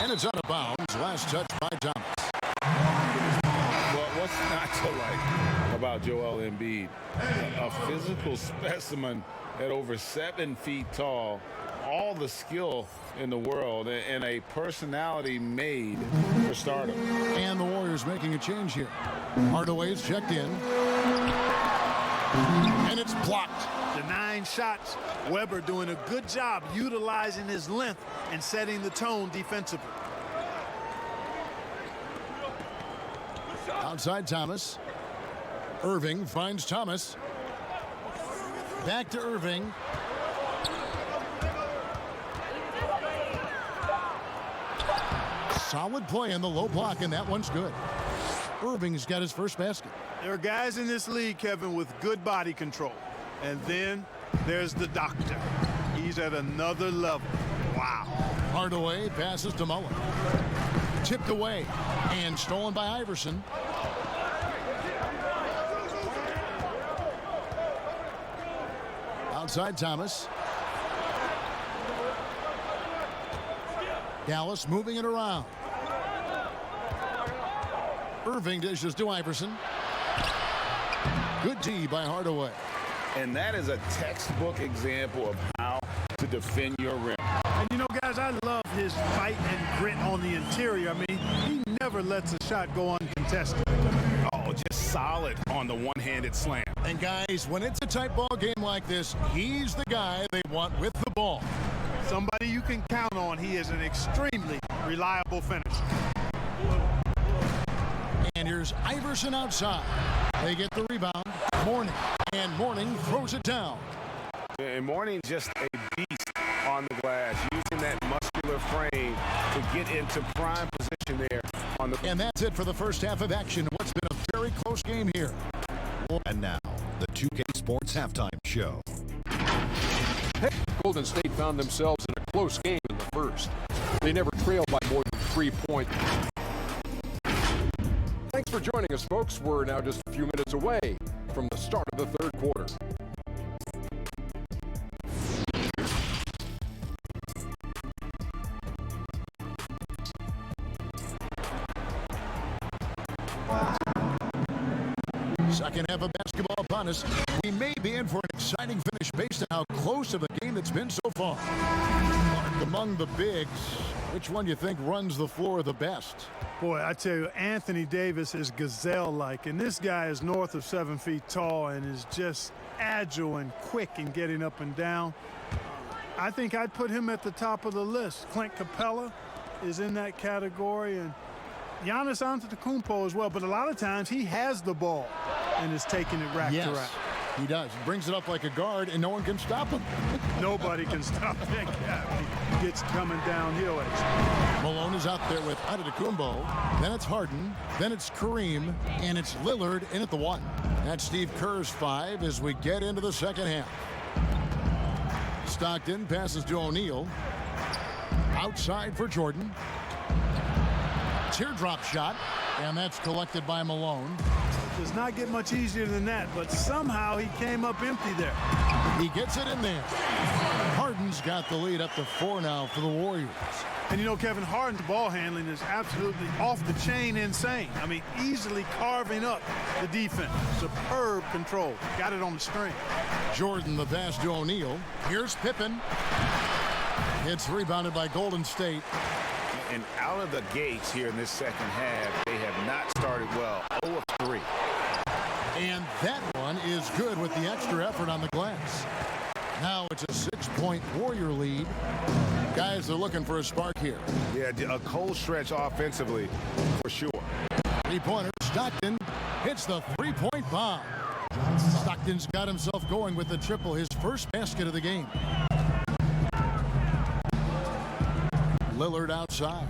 And it's out of bounds. Last touch by Thomas. Well, what's not to like about Joel Embiid? A physical specimen at over 7 feet tall. All the skill in the world and a personality made for stardom. And the Warriors making a change here. Hardaway's checked in. And it's blocked. The 9 shots. Weber doing a good job utilizing his length and setting the tone defensively. Outside Thomas. Irving finds Thomas. Back to Irving. Solid play in the low block, and that one's good. Irving's got his first basket. There are guys in this league, Kevin, with good body control. And then there's the doctor. He's at another level. Wow. Hardaway passes to Mullin. Tipped away and stolen by Iverson. Outside Thomas. Dallas moving it around. Irving dishes to Iverson. Good D by Hardaway. And that is a textbook example of how to defend your rim. And you know, guys, I love his fight and grit on the interior. I mean, he never lets a shot go uncontested. Oh, just solid on the one-handed slam. And guys, when it's a tight ball game like this, he's the guy they want with the ball. Somebody you can count on. He is an extremely reliable finisher. And here's Iverson outside. They get the rebound. Mourning. And Mourning throws it down. And Mourning just a beast on the glass, using that muscular frame to get into prime position there on the. And that's it for the first half of action. What's been a very close game here. And now, the 2K Sports Halftime Show. Golden State found themselves in a close game in the first. They never trailed by more than 3 points. Thanks for joining us, folks. We're now just a few minutes away from the start of the third quarter. Second half of basketball upon us. We may be in for an exciting finish based on how close of a game it's been so far. Mark, among the bigs, which one do you think runs the floor the best? Boy, I tell you, Anthony Davis is gazelle-like, and this guy is north of 7 feet tall and is just agile and quick in getting up and down. I think I'd put him at the top of the list. Clint Capella is in that category, and Giannis Antetokounmpo as well, but a lot of times he has the ball and is taking it rack to rack. He does. He brings it up like a guard, and no one can stop him. Nobody can stop that guy. He gets coming downhill. Malone is out there with Antetokounmpo. Then it's Harden. Then it's Kareem. And it's Lillard in at the 1. That's Steve Kerr's 5 as we get into the second half. Stockton passes to O'Neal. Outside for Jordan. Teardrop shot. And that's collected by Malone. Does not get much easier than that, but somehow he came up empty there. He gets it in there. Harden's got the lead up to 4 now for the Warriors. And you know, Kevin, Harden's ball handling is absolutely off the chain insane. I mean, easily carving up the defense. Superb control. Got it on the string. Jordan the pass to O'Neal. Here's Pippen. It's rebounded by Golden State. And out of the gates here in this second half, they have not started well. 0 of 3. And that one is good with the extra effort on the glass. Now it's a 6-point Warrior lead. Guys are looking for a spark here. Yeah, a cold stretch offensively for sure. Three-pointer. Stockton hits the three-point bomb. Stockton's got himself going with the triple, his first basket of the game. Lillard outside.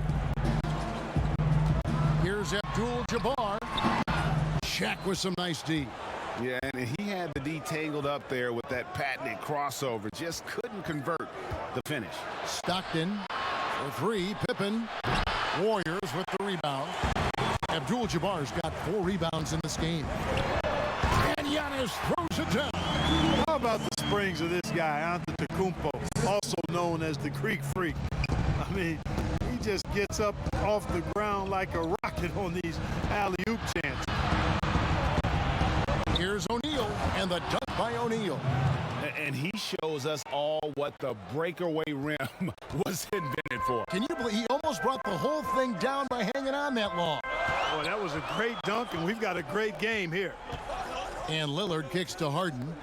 Here's Abdul-Jabbar. Shaq with some nice D. Yeah, and he had the D tangled up there with that patented crossover. Just couldn't convert the finish. Stockton for 3. Pippen. Warriors with the rebound. Abdul-Jabbar's got 4 rebounds in this game. And Giannis throws it down. How about the springs of this guy, Antetokounmpo, also known as the Greek Freak? I mean, he just gets up off the ground like a rocket on these alley-oop chances. Here's O'Neal, and the dunk by O'Neal. And he shows us all what the breakaway rim was invented for. Can you believe he almost brought the whole thing down by hanging on that long? Boy, that was a great dunk, and we've got a great game here. And Lillard kicks to Harden.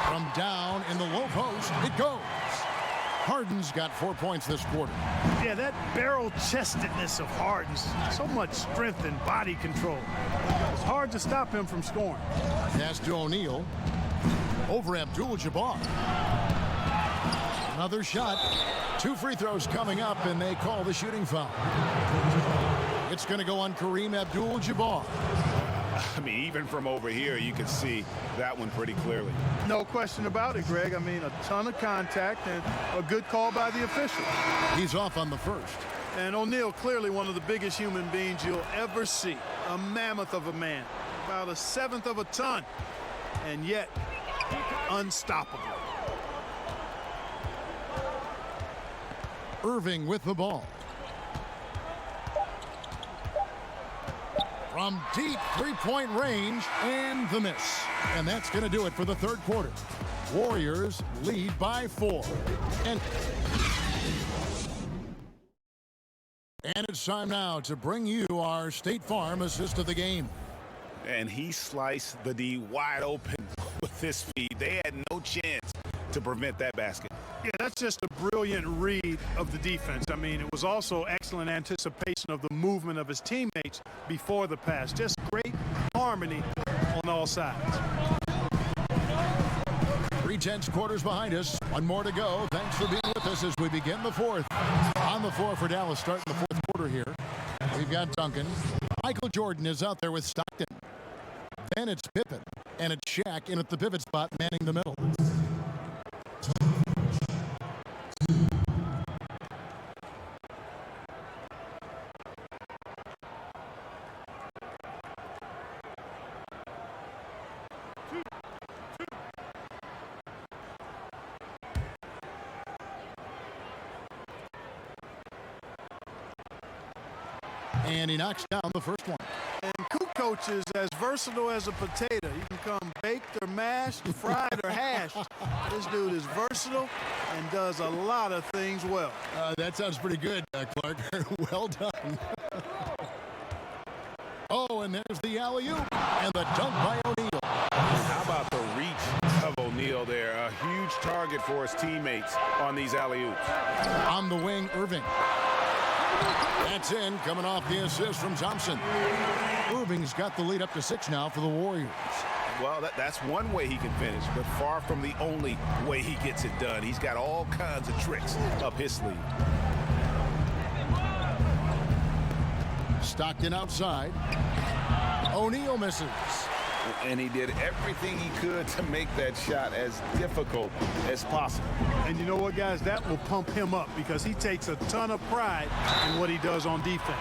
From down in the low post, it goes. Harden's got 4 points this quarter. Yeah, that barrel-chestedness of Harden's, so much strength and body control. It's hard to stop him from scoring. Pass to O'Neal. Over Abdul-Jabbar. Another shot. 2 free throws coming up, and they call the shooting foul. It's going to go on Kareem Abdul-Jabbar. I mean, even from over here, you can see that one pretty clearly. No question about it, Greg. I mean, a ton of contact and a good call by the official. He's off on the first. And O'Neal, clearly one of the biggest human beings you'll ever see. A mammoth of a man. About 1/7 of a ton. And yet, unstoppable. Irving with the ball. From deep three-point range, and the miss. And that's going to do it for the third quarter. Warriors lead by 4. And it's time now to bring you our State Farm assist of the game. And he sliced the D wide open with his speed. They had no chance to prevent that basket. Yeah, that's just a brilliant read of the defense. I mean, it was also excellent anticipation of the movement of his teammates before the pass. Just great harmony on all sides. 3/10 quarters behind us. 1 more to go. Thanks for being with us as we begin the fourth. On the floor for Dallas starting the fourth quarter here. We've got Duncan. Michael Jordan is out there with Stockton. Then it's Pippen. And it's Shaq in at the pivot spot manning the middle. And he knocks down the first one. And Kukoc coach is as versatile as a potato. You can come baked or mashed, fried or hashed. This dude is versatile and does a lot of things well. That sounds pretty good, Clark. Well done. Oh, and there's the alley-oop and the dunk by O'Neal. How about the reach of O'Neal there? A huge target for his teammates on these alley-oops. On the wing, Irving. That's in, coming off the assist from Thompson. Irving's got the lead up to 6 now for the Warriors. Well, that's one way he can finish, but far from the only way he gets it done. He's got all kinds of tricks up his sleeve. Stockton outside. O'Neal misses. And he did everything he could to make that shot as difficult as possible. And you know what, guys? That will pump him up because he takes a ton of pride in what he does on defense.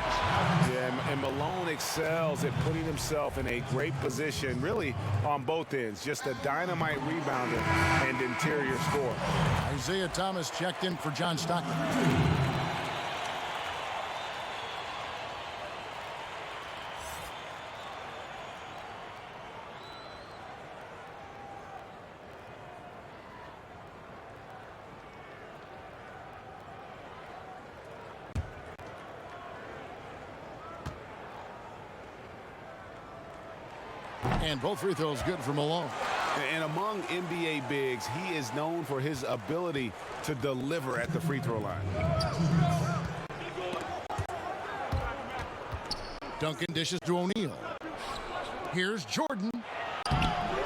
Yeah, and Malone excels at putting himself in a great position, really on both ends. Just a dynamite rebounder and interior scorer. Isaiah Thomas checked in for John Stockton. And both free throws good for Malone. And among NBA bigs, he is known for his ability to deliver at the free throw line. Duncan dishes to O'Neal. Here's Jordan.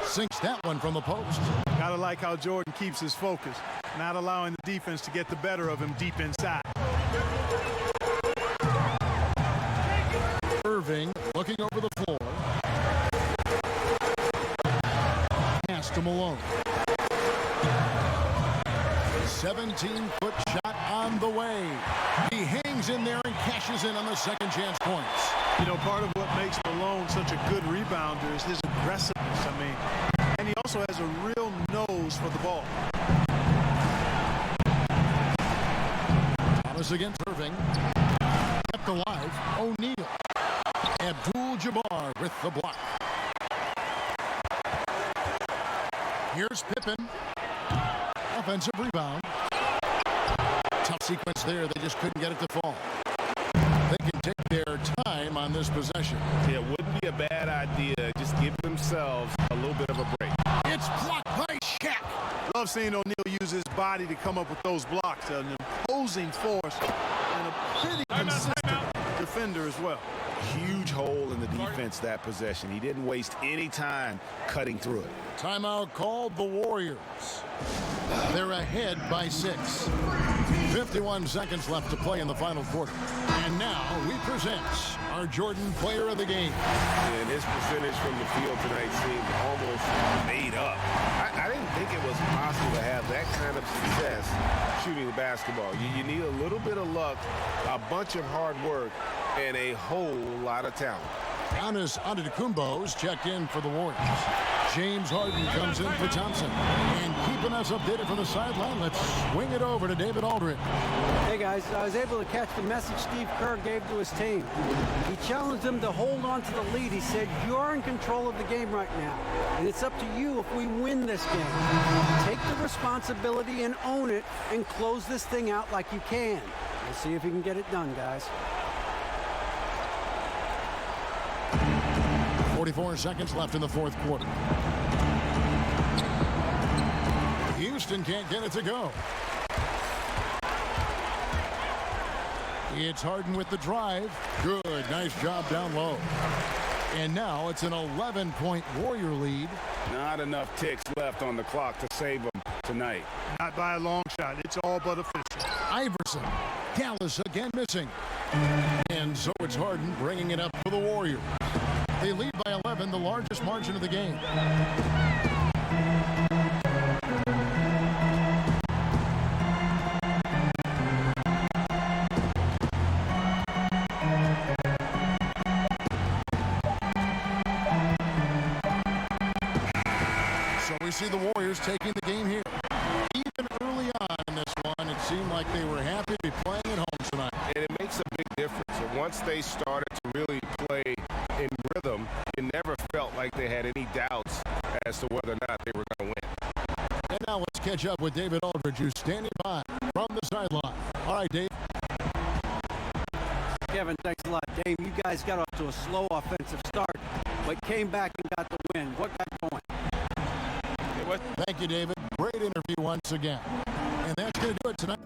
Sinks that one from the post. Gotta like how Jordan keeps his focus, not allowing the defense to get the better of him deep inside. Irving looking over the floor. Pass to Malone. 17-foot shot on the way. He hangs in there and cashes in on the second chance points. You know, part of what makes Malone such a good rebounder is his aggressiveness. I mean, and he also has a real nose for the ball. Thomas against Irving. Kept alive. O'Neal. Abdul-Jabbar with the block. Here's Pippen. Offensive rebound. Tough sequence there. They just couldn't get it to fall. They can take their time on this possession. Yeah, it wouldn't be a bad idea. Just give themselves a little bit of a break. It's blocked by Shaq. Love seeing O'Neal use his body to come up with those blocks. An imposing force and a pretty consistent defender as well. Huge hole in the defense that possession. He didn't waste any time cutting through it. Timeout called the Warriors. They're ahead by 6. 51 seconds left to play in the final quarter. And now we present our Jordan Player of the Game. And his percentage from the field tonight seemed almost made up. I didn't think it was possible to have that kind of success shooting the basketball. You need a little bit of luck, a bunch of hard work, and a whole lot of talent. Giannis Antetokounmpo's checked in for the Warriors. James Harden comes in for Thompson. And keeping us updated from the sideline, let's swing it over to David Aldridge. Hey guys, I was able to catch the message Steve Kerr gave to his team. He challenged them to hold on to the lead. He said, you're in control of the game right now, and it's up to you if we win this game. Take the responsibility and own it and close this thing out like you can. We'll see if you can get it done, guys. 44 seconds left in the fourth quarter. Houston can't get it to go. It's Harden with the drive. Good, nice job down low. And now it's an 11-point Warrior lead. Not enough ticks left on the clock to save them tonight. Not by a long shot. It's all but official. Iverson. Dallas again missing. And so it's Harden bringing it up for the Warriors. They lead by 11, the largest margin of the game. So we see the Warriors taking the game here. Even early on in this one, it seemed like they were happy to be playing at home tonight. And it makes a big difference. And once they started to really play in rhythm, catch up with David Aldridge, who's standing by from the sideline. All right, Dave. Kevin, thanks a lot. Dave, you guys got off to a slow offensive start, but came back and got the win. What got going? Thank you, David. Great interview once again. And that's going to do it tonight.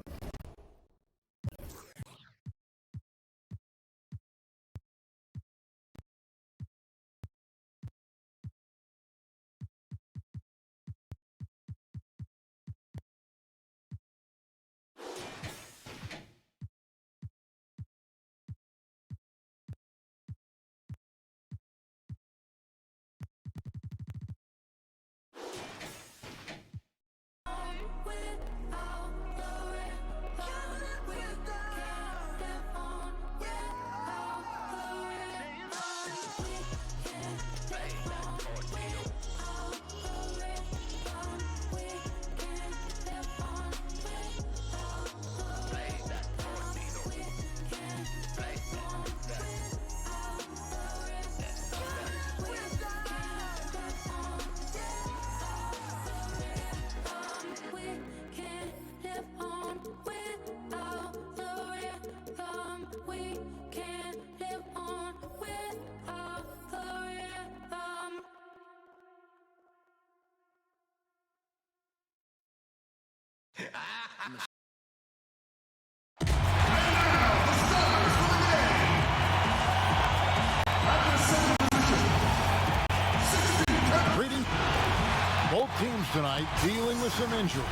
Both teams tonight dealing with some injury.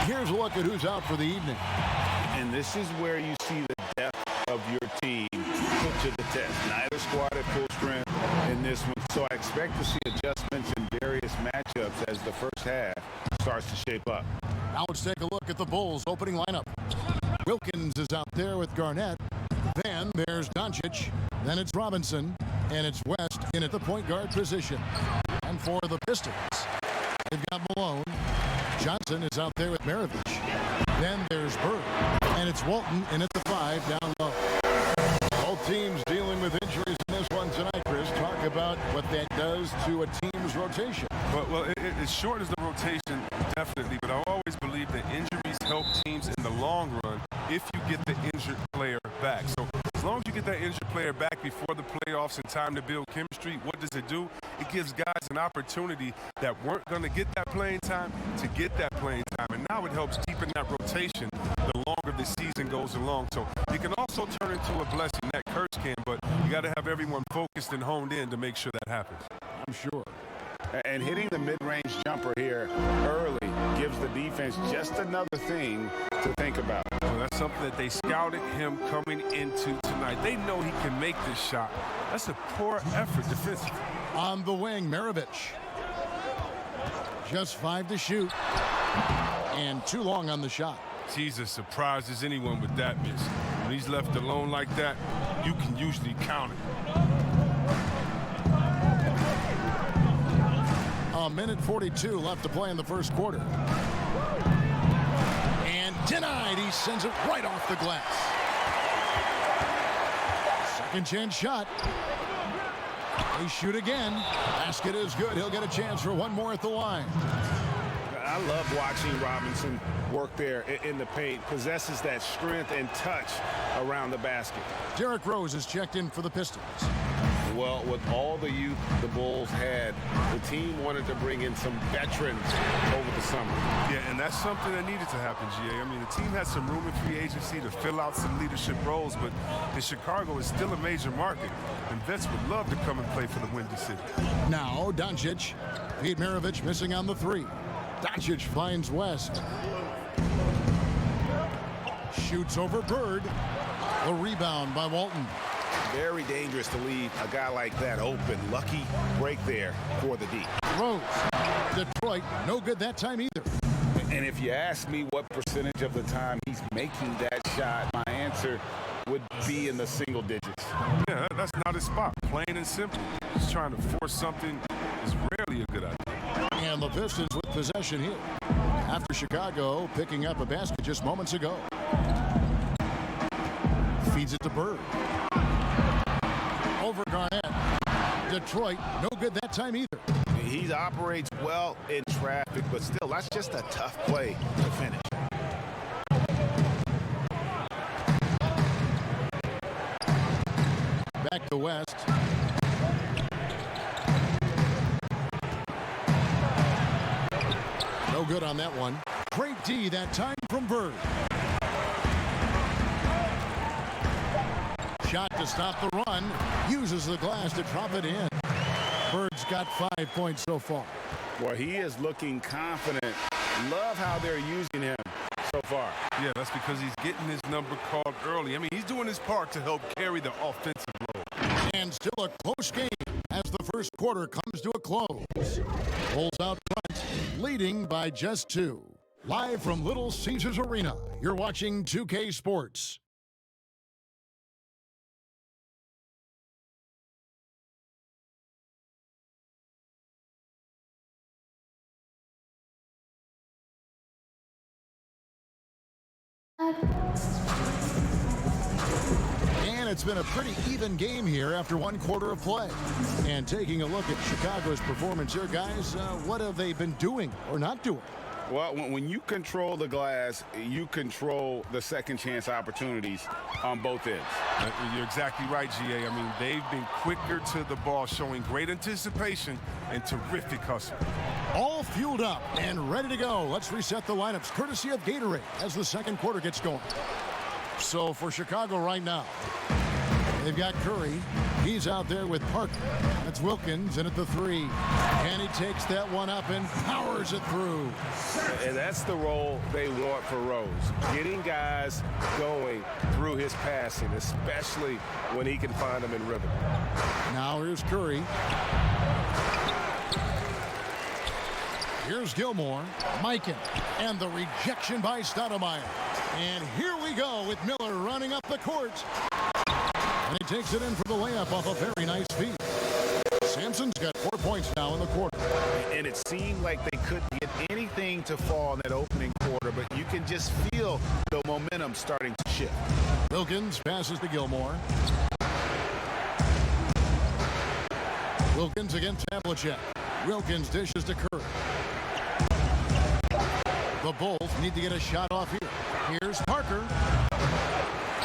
Here's a look at who's out for the evening. And this is where you see the depth of your team put to the test. Neither squad at full strength in this one. So I expect to see adjustments in various matchups as the first half starts to shape up. Now let's take a look at the Bulls' opening lineup. Wilkins is out there with Garnett. Then there's Doncic. Then it's Robinson. And it's West in at the point guard position. And for the Pistons, they've got Malone. Johnson is out there with Maravich. Then there's Bird. And it's Walton in at the 5 down low. Both teams dealing with injuries in this one tonight, Chris. Talk about what that does to a team's rotation. Well, it shortens the rotation, definitely. But I always believe that injuries help teams in the long run if you get the injured player back. So as long as you get that injured player back before the playoffs and time to build chemistry, what does it do? It gives guys an opportunity that weren't going to get that playing time to get that playing time. And now it helps deepen that rotation the longer the season goes along. So it can also turn into a blessing. That curse can, but you got to have everyone focused and honed in to make sure that happens. I'm sure. And hitting the mid-range jumper here early gives the defense just another thing to think about. Well, that's something that they scouted him coming into tonight. They know he can make this shot. That's a poor effort defensively. On the wing, Maravich. Just 5 to shoot. And too long on the shot. Jesus surprises anyone with that miss. When he's left alone like that, you can usually count it. A minute 42 left to play in the first quarter. And denied. He sends it right off the glass. Second chance shot. They shoot again. Basket is good. He'll get a chance for one more at the line. I love watching Robinson work there in the paint. Possesses that strength and touch around the basket. Derrick Rose is checked in for the Pistons. Well, with all the youth the Bulls had, the team wanted to bring in some veterans over the summer. Yeah, and that's something that needed to happen, GA. I mean, the team had some room in free agency to fill out some leadership roles, but in Chicago is still a major market, and vets would love to come and play for the Windy City. Now, Doncic. Pete Maravich missing on the 3. Doncic finds West. Shoots over Bird. The rebound by Walton. Very dangerous to leave a guy like that open. Lucky break there for the D. Rose. Detroit, no good that time either. And if you ask me what percentage of the time he's making that shot, my answer would be in the single digits. Yeah, that's not his spot. Plain and simple. Just trying to force something is rarely a good idea. And the Pistons with possession here. After Chicago picking up a basket just moments ago. Feeds it to Bird. Over Garnett. Detroit, no good that time either. he operates well in traffic, but still, that's just a tough play to finish. Back to West. No good on that one. Great D that time from Bird. Shot to stop the run. Uses the glass to drop it in. Bird's got 5 points so far. Boy, he is looking confident. Love how they're using him so far. Yeah, that's because he's getting his number called early. I mean, he's doing his part to help carry the offensive load. And still a close game as the first quarter comes to a close. Bulls out front, leading by just 2. Live from Little Caesars Arena, you're watching 2K Sports. And it's been a pretty even game here after 1 quarter of play. And taking a look at Chicago's performance here, guys, what have they been doing or not doing? Well, when you control the glass, you control the second chance opportunities on both ends. You're exactly right, GA. I mean, they've been quicker to the ball, showing great anticipation and terrific hustle. All fueled up and ready to go. Let's reset the lineups courtesy of Gatorade as the second quarter gets going. So for Chicago right now, they've got Curry. He's out there with Parker. That's Wilkins in at the 3. And he takes that one up and powers it through. And that's the role they want for Rose. Getting guys going through his passing, especially when he can find them in rhythm. Now here's Curry. Here's Gilmore, Mikan, and the rejection by Stoudemire. And here we go with Miller running up the court. And he takes it in for the layup off a very nice feed. Sampson's got 4 points now in the quarter. And it seemed like they couldn't get anything to fall in that opening quarter, but you can just feel the momentum starting to shift. Wilkins passes to Gilmore. Wilkins against Havlicek. Wilkins dishes to Curry. The Bulls need to get a shot off here. Here's Parker.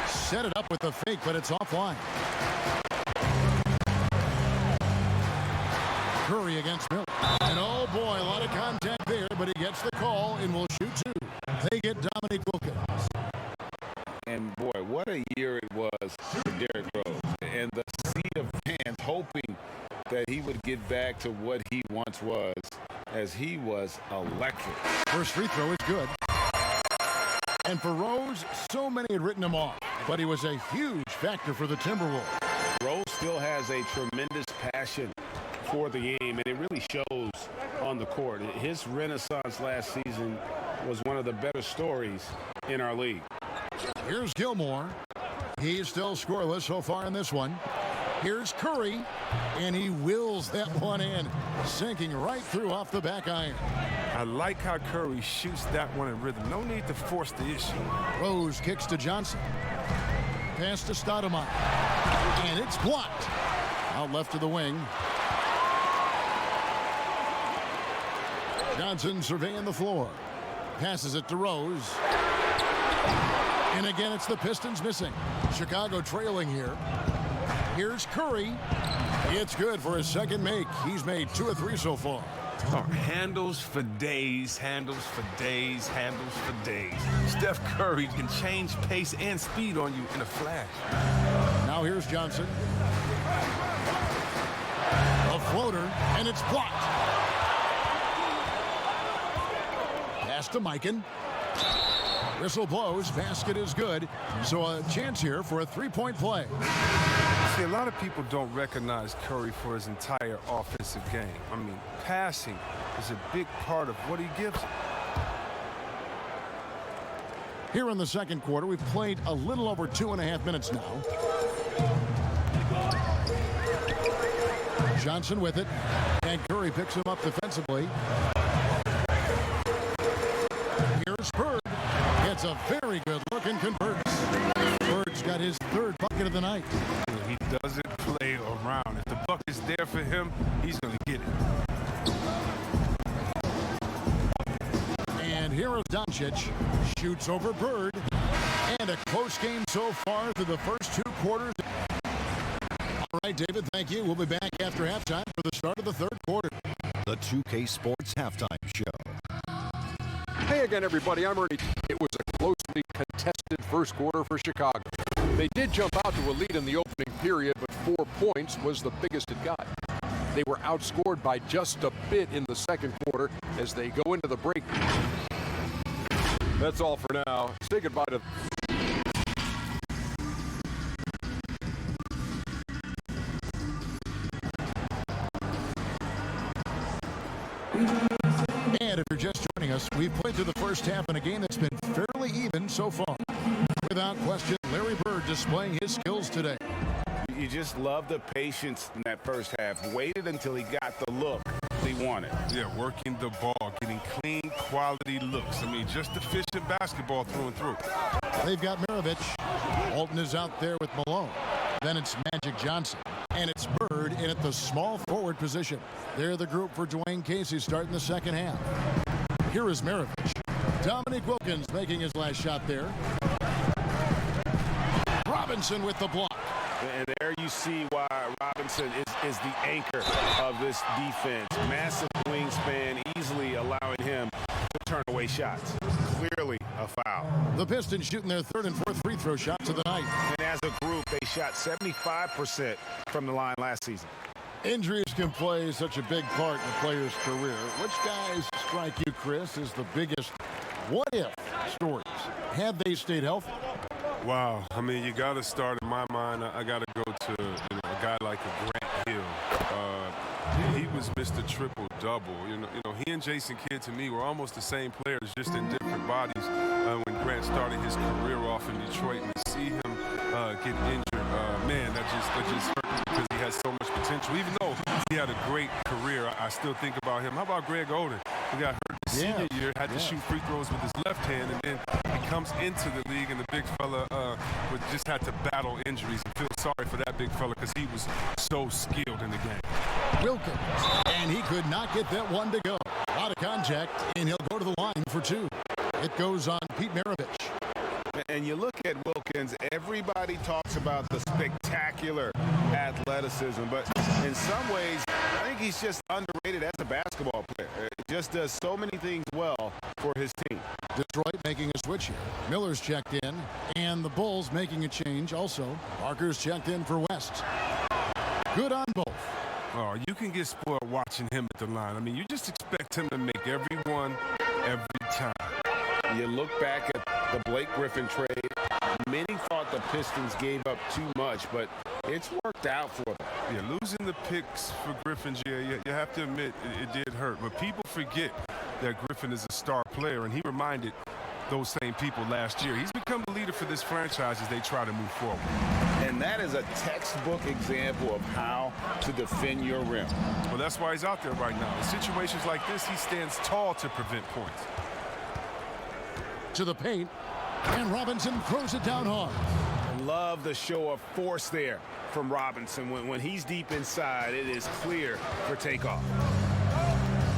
Set it up with the fake, but it's offline. Curry against Miller. And oh boy, a lot of contact there, but he gets the call and will shoot 2. They get Dominique Wilkins. And boy, what a year it was for Derrick Rose. And the sea of fans hoping that he would get back to what he once was, as he was electric. First free throw is good. And for Rose, so many had written him off, but he was a huge factor for the Timberwolves. Rose still has a tremendous passion for the game, and it really shows on the court. His renaissance last season was one of the better stories in our league. Here's Gilmore. He's still scoreless so far in this one. Here's Curry, and he wills that one in, sinking right through off the back iron. I like how Curry shoots that one in rhythm. No need to force the issue. Rose kicks to Johnson. Pass to Stoudemire. And it's blocked. Out left to the wing. Johnson surveying the floor. Passes it to Rose. And again, it's the Pistons missing. Chicago trailing here. Here's Curry. It's good for his second make. He's made 2 of 3 so far. Oh, handles for days, handles for days, handles for days. Steph Curry can change pace and speed on you in a flash. Now here's Johnson. A floater, and it's blocked. Pass to Mikan. Whistle blows. Basket is good. So a chance here for a 3-point play. See, a lot of people don't recognize Curry for his entire offensive game. I mean, passing is a big part of what he gives. Here in the second quarter, we've played a little over 2.5 minutes now. Johnson with it, and Curry picks him up defensively. Here's Bird. Gets a very good look and converts. Bird's got his 3rd bucket of the night. He doesn't play around. If the bucket's there for him, he's going to get it. Doncic shoots over Bird. And a close game so far through the first 2 quarters. All right, David, thank you. We'll be back after halftime for the start of the third quarter. The 2K Sports Halftime Show. Hey again, everybody. I'm Ernie. It was a closely contested first quarter for Chicago. They did jump out to a lead in the opening period, but 4 points was the biggest it got. They were outscored by just a bit in the second quarter as they go into the break. That's all for now. Say goodbye to... And if you're just joining us, we've played through the first half in a game that's been fairly even so far. Without question, Larry Bird displaying his skills today. You just love the patience in that first half. Waited until he got the look he wanted. Yeah, working the ball, getting clean, quality looks. I mean, just efficient basketball through and through. They've got Maravich. Walton is out there with Malone. Then it's Magic Johnson. And it's Bird in at the small forward position. They're the group for Dwayne Casey starting the second half. Here is Maravich. Dominique Wilkins making his last shot there. Robinson with the block. And there you see why Robinson is the anchor of this defense. Massive wingspan, easily allowing him to turn away shots. Clearly a foul. The Pistons shooting their third and fourth free throw shots of the night. And as a group, they shot 75% from the line last season. Injuries can play such a big part in a player's career. Which guys strike you, Chris, as the biggest what-if stories? Have they stayed healthy? Wow. I mean, you got to start, in my mind, I got to go to a guy like a Grant Hill. He was Mr. Triple-Double. You know, he and Jason Kidd, to me, were almost the same players, just in different bodies. When Grant started his career off in Detroit, and to see him get injured, man, that just hurt because he has so much potential. Even though he had a great career, I still think about him. How about Greg Oden? He got hurt the senior year, had to shoot free throws with his left hand, and then he comes into the league, and the big fella just had to battle injuries. And feel sorry for that big fella because he was so skilled in the game. Wilkins, and he could not get that one to go. A lot of contact, and he'll go to the line for two. It goes on Pete Maravich. And you look at Wilkins, everybody talks about the spectacular athleticism, but in some ways, I think he's just underrated as a basketball player. Just does so many things well for his team. Detroit making a switch here. Miller's checked in, and the Bulls making a change also. Parker's checked in for West. Good on both. Oh, you can get spoiled watching him at the line. I mean, you just expect him to make every one every time. You look back at the Blake Griffin trade. Many thought the Pistons gave up too much, but it's worked out for them. Yeah, losing the picks for Griffin, you have to admit it did hurt. But people forget that Griffin is a star player, and he reminded those same people last year. He's become the leader for this franchise as they try to move forward. And that is a textbook example of how to defend your rim. Well, that's why he's out there right now. In situations like this, he stands tall to prevent points. To the paint, and Robinson throws it down hard. Love the show of force there from Robinson. When he's deep inside, it is clear for takeoff.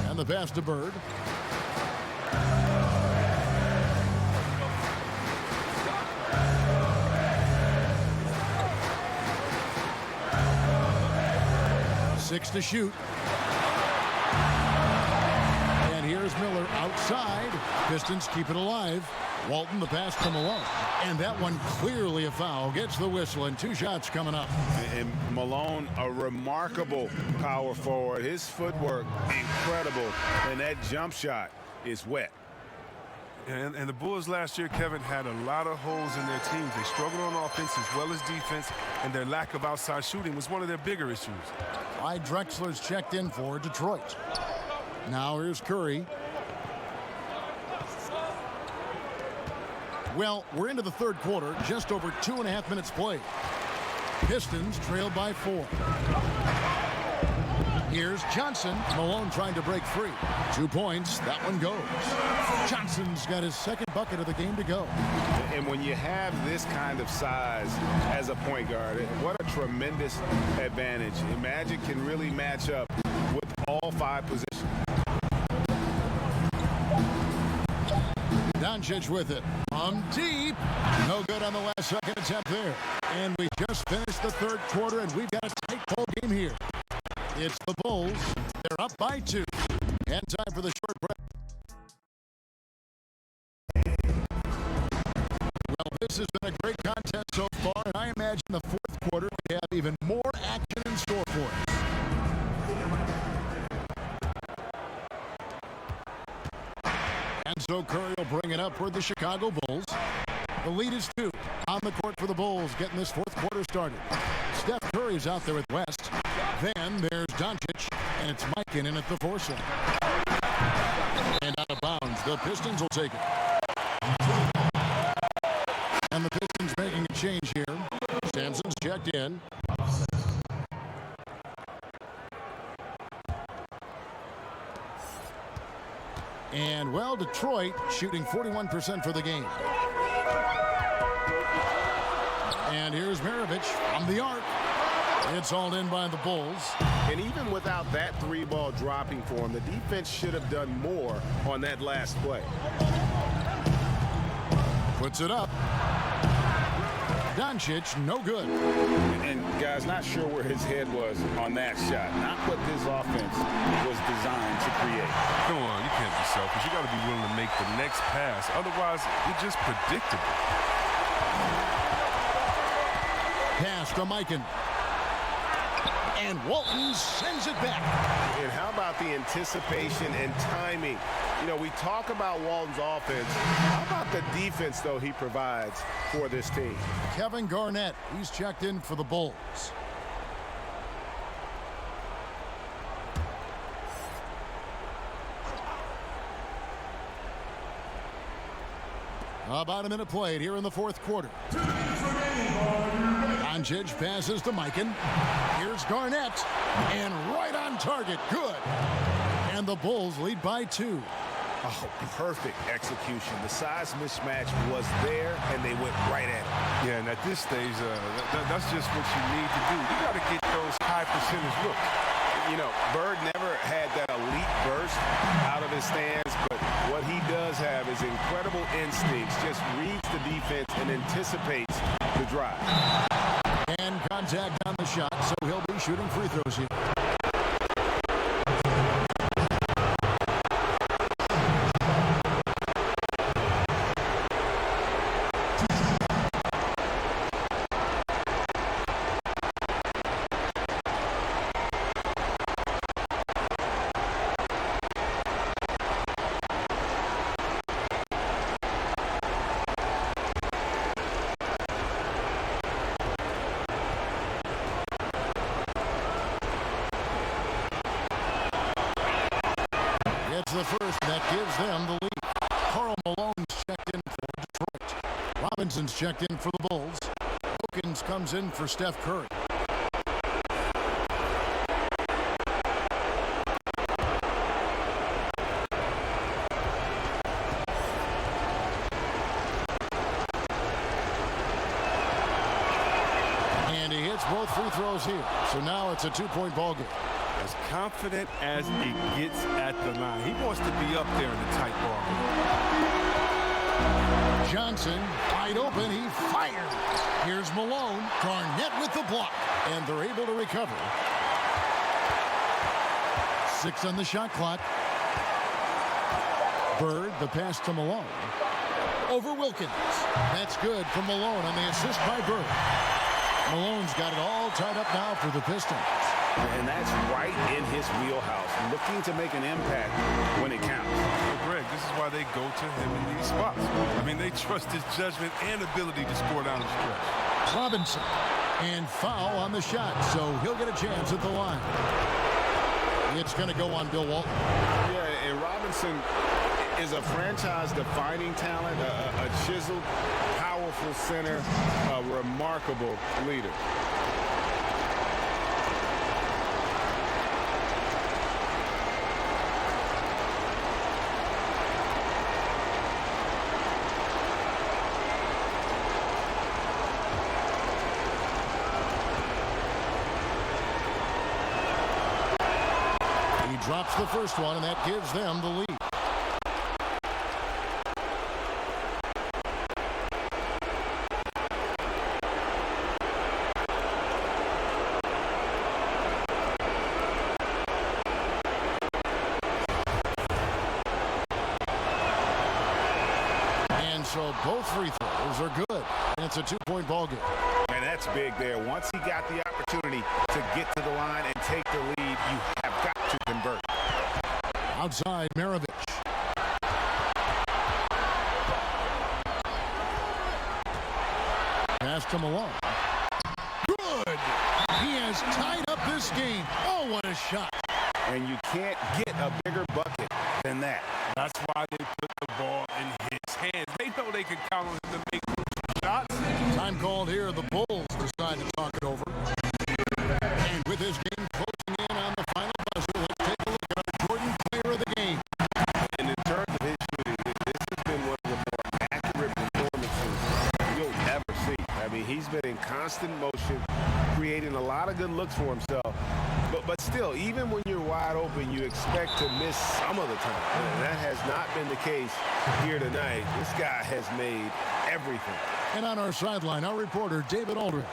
And the pass to Bird. Six to shoot. And here's Miller outside. Pistons keep it alive. Walton, the pass to Malone. And that one clearly a foul. Gets the whistle, and two shots coming up. And Malone, a remarkable power forward. His footwork, incredible. And that jump shot is wet. And the Bulls last year, Kevin, had a lot of holes in their teams. They struggled on offense as well as defense, and their lack of outside shooting was one of their bigger issues. Clyde Drexler's checked in for Detroit. Now here's Curry. Well, we're into the third quarter, just over 2.5 minutes played. Pistons trailed by 4. Here's Johnson. Malone trying to break free. 2 points. That one goes. Johnson's got his second bucket of the game to go. And when you have this kind of size as a point guard, what a tremendous advantage. Magic can really match up with all 5 positions. Doncic with it. From deep. No good on the last second attempt there. And we just finished the third quarter, and we've got a tight ball game here. It's the Bulls. They're up by 2. And time for the short break. Well, this has been a great contest so far, and I imagine the fourth quarter we have even more action in store for us. And so Curry will bring it up for the Chicago Bulls. The lead is 2 on the court for the Bulls, getting this fourth quarter started. Steph Curry's out there with West. Then there's Doncic, and it's Mikan in at the 4 slot. And out of bounds, the Pistons will take it. And the Pistons making a change here. Sampson's checked in. And, well, Detroit shooting 41% for the game. And here's Maravich from the arc. It's hauled in by the Bulls. And even without that 3-ball dropping for him, the defense should have done more on that last play. Puts it up. Doncic, no good. And guys, not sure where his head was on that shot. Not what this offense was designed to create. Come on, you can't be selfish. You got to be willing to make the next pass. Otherwise, you're just predictable. Pass from Mikan. And Walton sends it back. And how about the anticipation and timing? You know, we talk about Walton's offense. How about the defense, though, he provides for this team? Kevin Garnett, he's checked in for the Bulls. About a minute played here in the fourth quarter. Doncic passes to Mikan. Here's Garnett. And right on target. Good. And the Bulls lead by 2. Oh, perfect execution. The size mismatch was there, and they went right at it. Yeah, and at this stage, that's just what you need to do. You got to get those high percentage looks. You know, Bird never had that elite burst out of his stance, but what he does have is incredible instincts, just reads the defense and anticipates the drive. And contact on the shot, so he'll be shooting free throws here. The first that gives them the lead. Karl Malone's checked in for Detroit. Robinson's checked in for the Bulls. Wilkins comes in for Steph Curry. And he hits both free throws here. So now it's a 2-point ball game. As confident as he gets at the line. He wants to be up there in the tight ball. Johnson, wide open, he fires. Here's Malone, Garnett with the block, and they're able to recover. 6 on the shot clock. Bird, the pass to Malone. Over Wilkins. That's good from Malone on the assist by Bird. Malone's got it all tied up now for the Pistons. And that's right in his wheelhouse, looking to make an impact when it counts. Well, Greg, this is why they go to him in these spots. I mean, they trust his judgment and ability to score down the stretch. Robinson. And foul on the shot, so he'll get a chance at the line. It's going to go on Bill Walton. Yeah, and Robinson is a franchise-defining talent, a chiseled, powerful center, a remarkable leader. Drops the first one, and that gives them the lead. so both free throws are good. And it's a 2-point ball game. And that's big there. Once he got the opportunity to get to the line and take the lead, you have got to convert. Outside, Maravich. Pass to Malone. Good! He has tied up this game. Oh, what a shot. And you can't get a bigger bucket than that. That's why they put the ball in his hands. They know they can count on him to make shots. Time called here. The Bulls decide to talk it over. And with this game closing in on the final buzzer, let's take a look at our Jordan player of the game. And in terms of his shooting, this has been one of the more accurate performances you'll ever see. I mean, he's been in constant motion, creating a lot of good looks for himself. But still, even when you're wide open, you expect to miss some of the time. And that has not been the case here tonight. This guy has made everything. And on our sideline, our reporter, David Aldridge.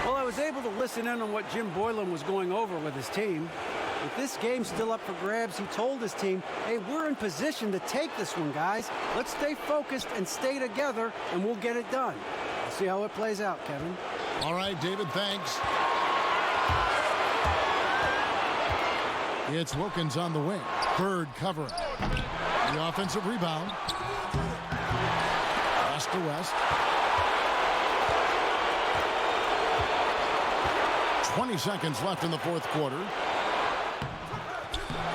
Well, I was able to listen in on what Jim Boylan was going over with his team. With this game still up for grabs, he told his team, hey, we're in position to take this one, guys. Let's stay focused and stay together, and we'll get it done. We'll see how it plays out, Kevin. All right, David, thanks. It's Wilkins on the wing. Bird covering. The offensive rebound. Pass to West. 20 seconds left in the fourth quarter.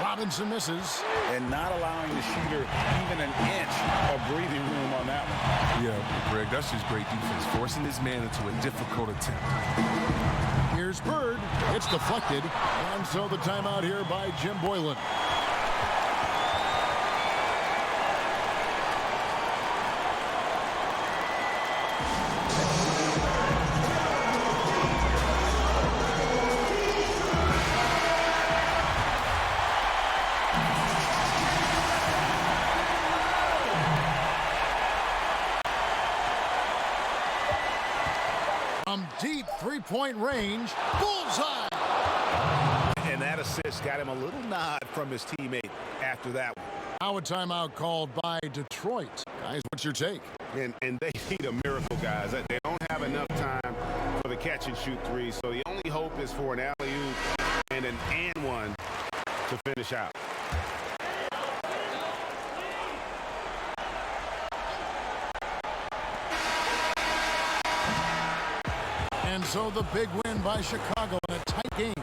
Robinson misses. And not allowing the shooter even an inch of breathing room on that one. Yeah, Greg, that's just great defense. Forcing his man into a difficult attempt. Here's Bird. It's deflected. And so the timeout here by Jim Boylan. From deep three-point range, bullseye! And that assist got him a little nod from his teammate after that one. Now a timeout called by Detroit. Guys, what's your take? And they need a miracle, guys. They don't have enough time for the catch-and-shoot three, so the only hope is for an alley-oop and an and one to finish out. And so the big win by Chicago in a tight game.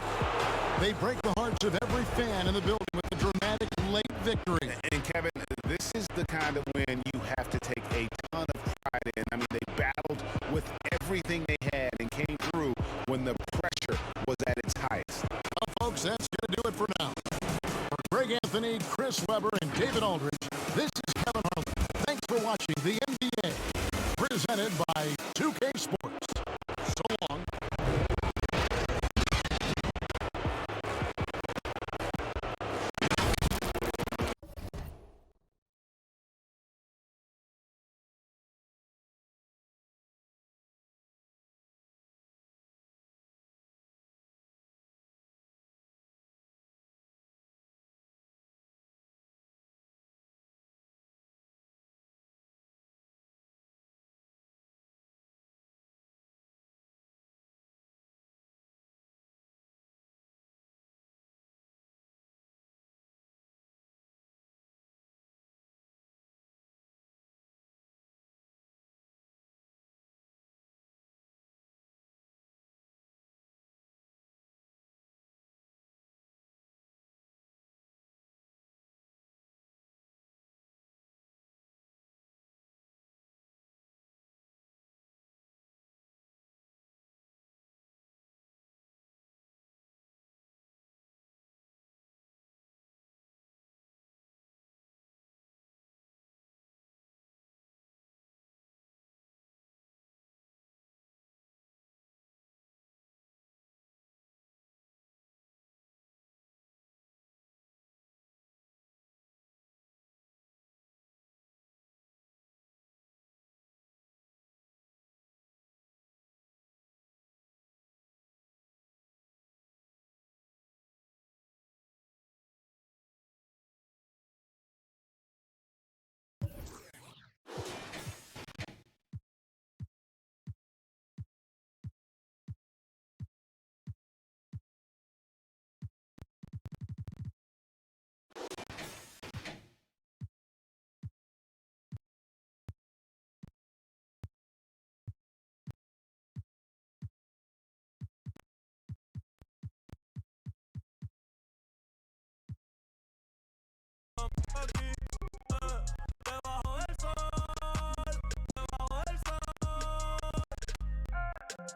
They break the hearts of every fan in the building with a dramatic late victory. And Kevin, this is the kind of win you have to take a ton of pride in. I mean, they battled with everything they had and came through when the pressure was at its highest. Well, folks, that's going to do it for now. For Greg Anthony, Chris Webber, and David Aldridge, this is Kevin Harlan. Thanks for watching the NBA, presented by 2K Sports. So long.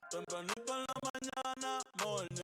Tempranito en la mañana, morning.